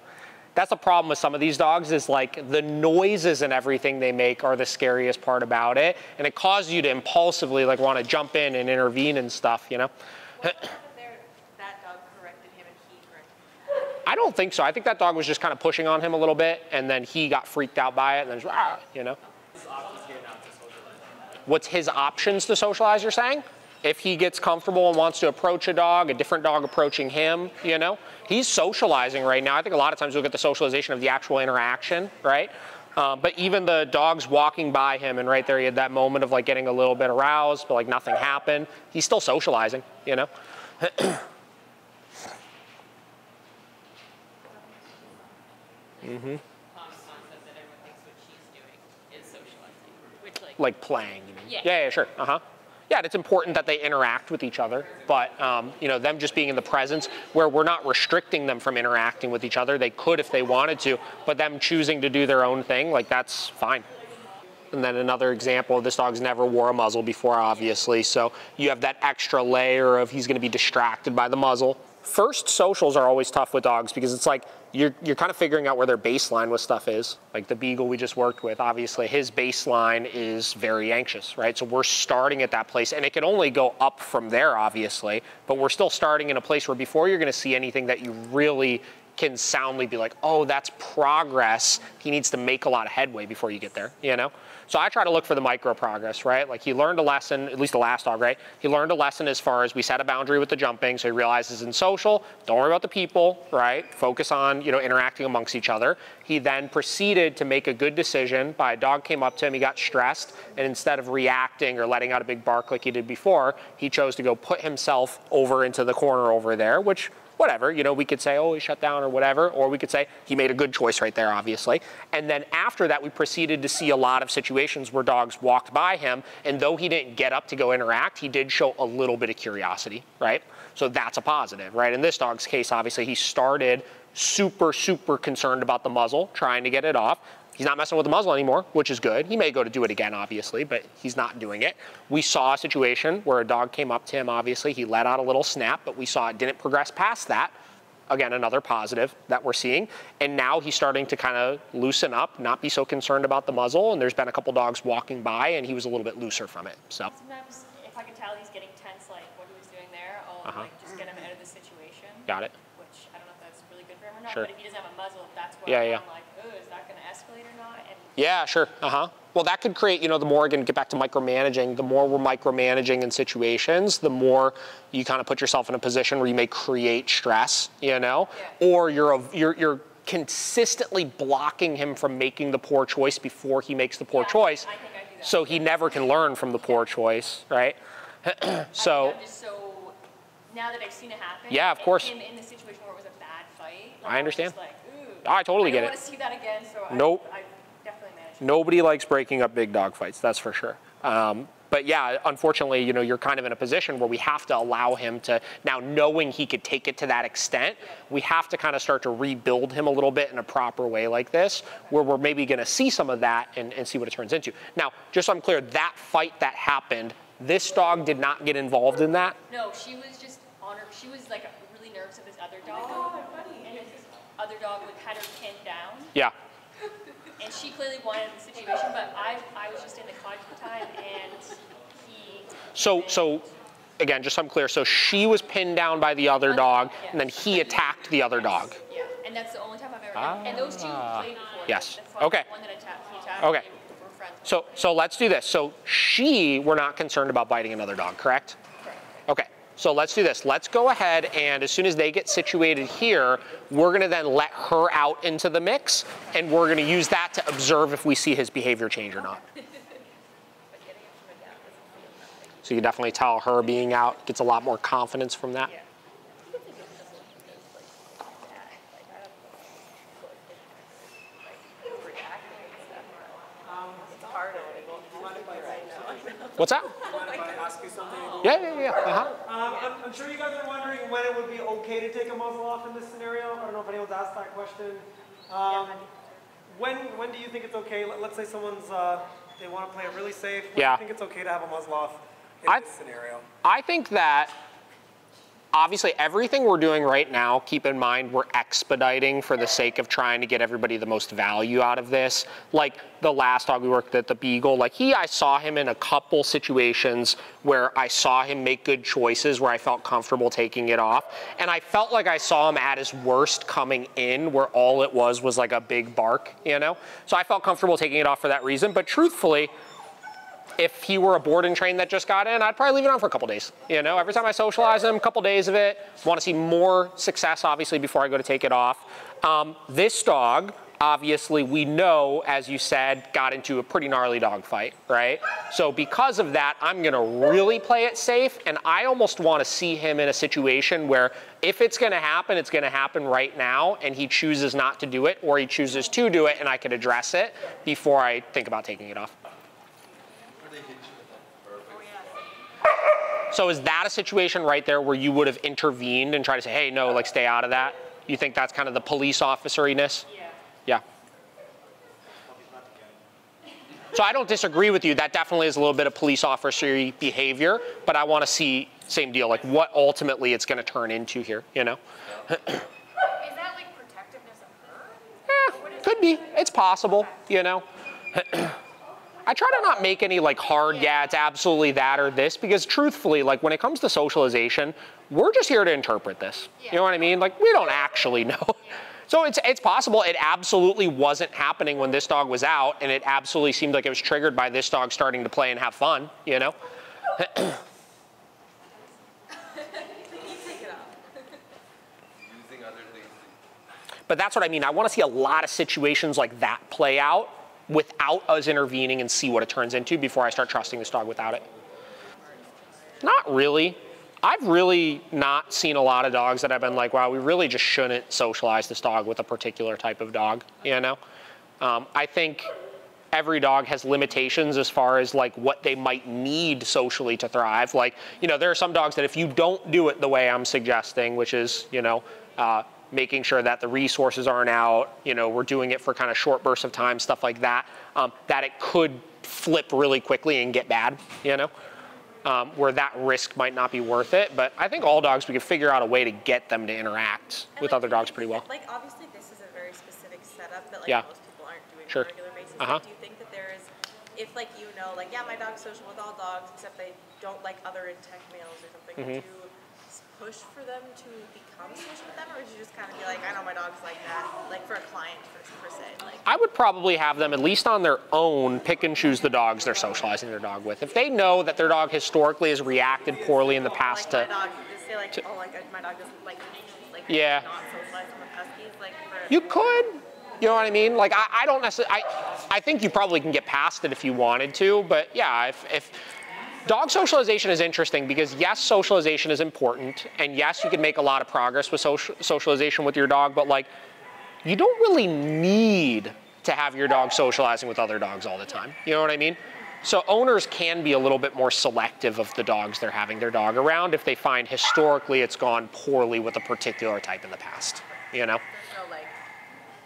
that's the problem with some of these dogs is like the noises and everything they make are the scariest part about it. And it causes you to impulsively like want to jump in and intervene and stuff, you know? I don't think so. I think that dog was just kind of pushing on him a little bit, and then he got freaked out by it, and then just, you know. What's his options to socialize, you're saying? If he gets comfortable and wants to approach a different dog approaching him, you know. He's socializing right now. I think a lot of times we'll get the socialization of the actual interaction, right? But even the dogs walking by him, and right there he had that moment of like getting a little bit aroused, but like nothing happened. He's still socializing, you know. Mm-hmm. Like playing, you mean? Yeah, sure. Yeah, and it's important that they interact with each other, but you know, them just being in the presence where we're not restricting them from interacting with each other. They could if they wanted to, but them choosing to do their own thing, like that's fine. And then another example, this dog's never wore a muzzle before, obviously, so you have that extra layer of he's gonna be distracted by the muzzle. First socials are always tough with dogs because it's like you're kind of figuring out where their baseline with stuff is. Like the beagle we just worked with, obviously his baseline is very anxious, right? So we're starting at that place, and it can only go up from there, obviously, but we're still starting in a place where before you're gonna see anything that you really can soundly be like, oh, that's progress. He needs to make a lot of headway before you get there, you know? So I try to look for the micro progress, right? Like he learned a lesson, at least the last dog, right? He learned a lesson as far as we set a boundary with the jumping, so he realizes in social, don't worry about the people, right? Focus on, you know, interacting amongst each other. He then proceeded to make a good decision by a dog came up to him, he got stressed, and instead of reacting or letting out a big bark like he did before, he chose to go put himself over into the corner over there, which whatever, you know, we could say, oh, he shut down or whatever, or we could say he made a good choice right there, obviously. And then after that, we proceeded to see a lot of situations where dogs walked by him, and though he didn't get up to go interact, he did show a little bit of curiosity, right? So that's a positive, right? In this dog's case, obviously, he started super, super concerned about the muzzle, trying to get it off. He's not messing with the muzzle anymore, which is good. He may go to do it again, obviously, but he's not doing it. We saw a situation where a dog came up to him, obviously. He let out a little snap, but we saw it didn't progress past that. Again, another positive that we're seeing. And now he's starting to kind of loosen up, not be so concerned about the muzzle. And there's been a couple dogs walking by, and he was a little bit looser from it. So sometimes if I can tell he's getting tense, like what he was doing there, I'll like just get him out of the situation. Got it. Which I don't know if that's really good for him or not, Sure. but if he doesn't have a muzzle, that's where I'm like, oh, is that going to escalate or not? And yeah, sure. Well, that could create, you know, the more, again, get back to micromanaging, the more we're micromanaging in situations, the more you kind of put yourself in a position where you may create stress, you know, or you're consistently blocking him from making the poor choice before he makes the poor choice. I think I do that. So he never can learn from the poor choice, right? So I'm just so, now that I've seen it happen. Yeah, of course. In the situation where it was a bad fight. I understand. Like, ooh, I totally get it. I don't want to see that again, so Nope. I definitely manage Nobody likes breaking up big dog fights, that's for sure. But yeah, unfortunately, you know, you're kind of in a position where we have to allow him to, now knowing he could take it to that extent, we have to kind of start to rebuild him a little bit in a proper way like this, where we're maybe gonna see some of that and see what it turns into. Now, just so I'm clear, that fight that happened, this dog did not get involved in that? No, she was just on her, she was like really nervous of this other dog. And this other dog had her pinned down. Yeah. And she clearly wanted the situation, but I was just in the cottage at the time, and he... So again, just so I'm clear, so she was pinned down by the other dog, and then he attacked the other dog. Yeah, and that's the only time I've ever... And those two played before. Yes, the okay. one that he attacked, Okay. were friends. So let's do this. So we're not concerned about biting another dog, correct? Correct. Okay. So let's do this. Let's go ahead, and as soon as they get situated here, we're gonna then let her out into the mix, and we're gonna use that to observe if we see his behavior change or not. So you can definitely tell her being out gets a lot more confidence from that. What's that? Ask you something? Yeah. I'm sure you guys are wondering when it would be okay to take a muzzle off in this scenario. I don't know if anyone's asked that question. When do you think it's okay? Let's say someone's they want to play it really safe. When do you think it's okay to have a muzzle off in this scenario? I think that obviously everything we're doing right now, keep in mind we're expediting for the sake of trying to get everybody the most value out of this. Like the last dog we worked at, the Beagle, like I saw him in a couple situations where I saw him make good choices where I felt comfortable taking it off. And I felt like I saw him at his worst coming in, where all it was like a big bark, you know? So I felt comfortable taking it off for that reason. But truthfully, if he were a board and train that just got in, I'd probably leave it on for a couple days. You know, every time I socialize him, a couple days of it. Want to see more success, obviously, before I go to take it off. This dog, obviously, we know, as you said, got into a pretty gnarly dog fight, right? So because of that, I'm gonna really play it safe, and I almost want to see him in a situation where if it's gonna happen right now, and he chooses not to do it, or he chooses to do it, and I can address it before I think about taking it off. So is that a situation right there where you would have intervened and tried to say, hey, no, like stay out of that? You think that's kind of the police officeriness? Yeah. So I don't disagree with you. That definitely is a little bit of police officery behavior, but I want to see, same deal, like what ultimately it's going to turn into here, you know? Is that like protectiveness of her? Yeah, could be. It's possible, you know? I try to not make any like hard, yeah, it's absolutely that or this, because truthfully, like when it comes to socialization, we're just here to interpret this. You know what I mean? Like we don't actually know. So it's possible it absolutely wasn't happening when this dog was out, and it absolutely seemed like it was triggered by this dog starting to play and have fun, you know? But that's what I mean. I want to see a lot of situations like that play out without us intervening and see what it turns into before I start trusting this dog without it. Not really. I've really not seen a lot of dogs that I've been like, wow, we really just shouldn't socialize this dog with a particular type of dog, you know? I think every dog has limitations as far as like what they might need socially to thrive. Like, you know, there are some dogs that if you don't do it the way I'm suggesting, which is, you know, making sure that the resources aren't out, you know, we're doing it for kind of short bursts of time, stuff like that, that it could flip really quickly and get bad, you know, where that risk might not be worth it. But I think all dogs, we could figure out a way to get them to interact with other dogs pretty well. Like, obviously, this is a very specific setup that, like, most people aren't doing on a regular basis. Like, do you think that there is, if, like, you know, like, yeah, my dog's social with all dogs, except they don't like other intact males or something, would you push for them to become social with them, or would you just kind of be like, I know my dog's like that, like for a client per se? Like, I would probably have them, at least on their own, pick and choose the dogs they're socializing their dog with. If they know that their dog historically has reacted poorly in the past like my dog, just say like, oh, like my dog doesn't like not socializing with huskies, like for... You could. You know what I mean? Like, I don't necessarily, I think you probably can get past it if you wanted to, but yeah, if dog socialization is interesting because yes, socialization is important, and yes, you can make a lot of progress with socialization with your dog, but like, you don't really need to have your dog socializing with other dogs all the time. You know what I mean? So owners can be a little bit more selective of the dogs they're having their dog around if they find historically it's gone poorly with a particular type in the past, you know? There's no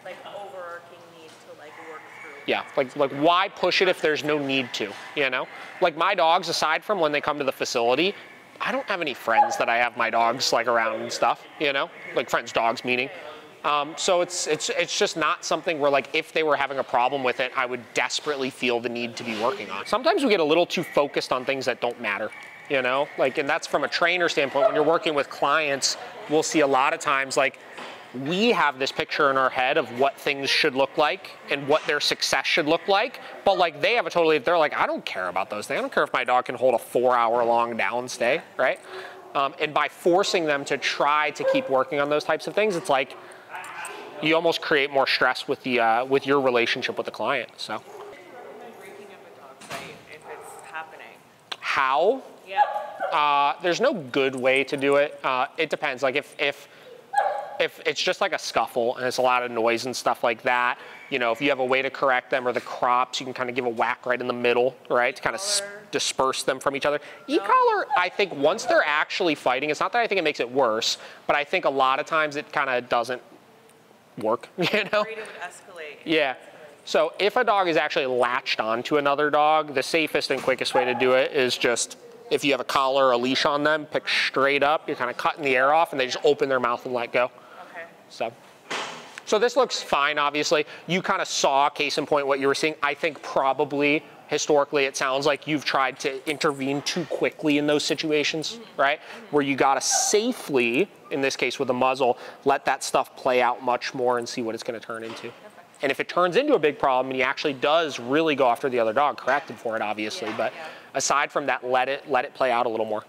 like overarching need to like work through. Yeah, like why push it if there's no need to, you know? Like my dogs, aside from when they come to the facility, I don't have any friends that I have my dogs like around and stuff, you know? Like friends' dogs meaning. So it's just not something where like if they were having a problem with it, I would desperately feel the need to be working on. Sometimes we get a little too focused on things that don't matter, you know? Like, and that's from a trainer standpoint. When you're working with clients, we'll see a lot of times like we have this picture in our head of what things should look like and what their success should look like, but like they have a totally, they're like, I don't care about those things. I don't care if my dog can hold a 4-hour-long down stay, right? And by forcing them to try to keep working on those types of things, it's like, you almost create more stress with the with your relationship with the client. So. Breaking up a dog fight if it's happening. How? Yeah. There's no good way to do it. It depends. Like if it's just like a scuffle and it's a lot of noise and stuff like that, you know, if you have a way to correct them or the crops, you can kind of give a whack right in the middle, right, to kind of disperse them from each other. E-collar, I think once they're actually fighting, it's not that I think it makes it worse, but I think a lot of times it kind of doesn't work, you know? Afraid it would escalate. Yeah. So if a dog is actually latched onto another dog, the safest and quickest way to do it is just, if you have a collar or a leash on them, pick straight up, you're kind of cutting the air off and they just open their mouth and let go. Okay. So this looks fine, obviously. You kind of saw, case in point, what you were seeing. I think probably, historically, it sounds like you've tried to intervene too quickly in those situations, right? Where you gotta safely, in this case with a muzzle, let that stuff play out much more and see what it's gonna turn into. And if it turns into a big problem and he actually does really go after the other dog, correct him for it, obviously. But aside from that, let it play out a little more.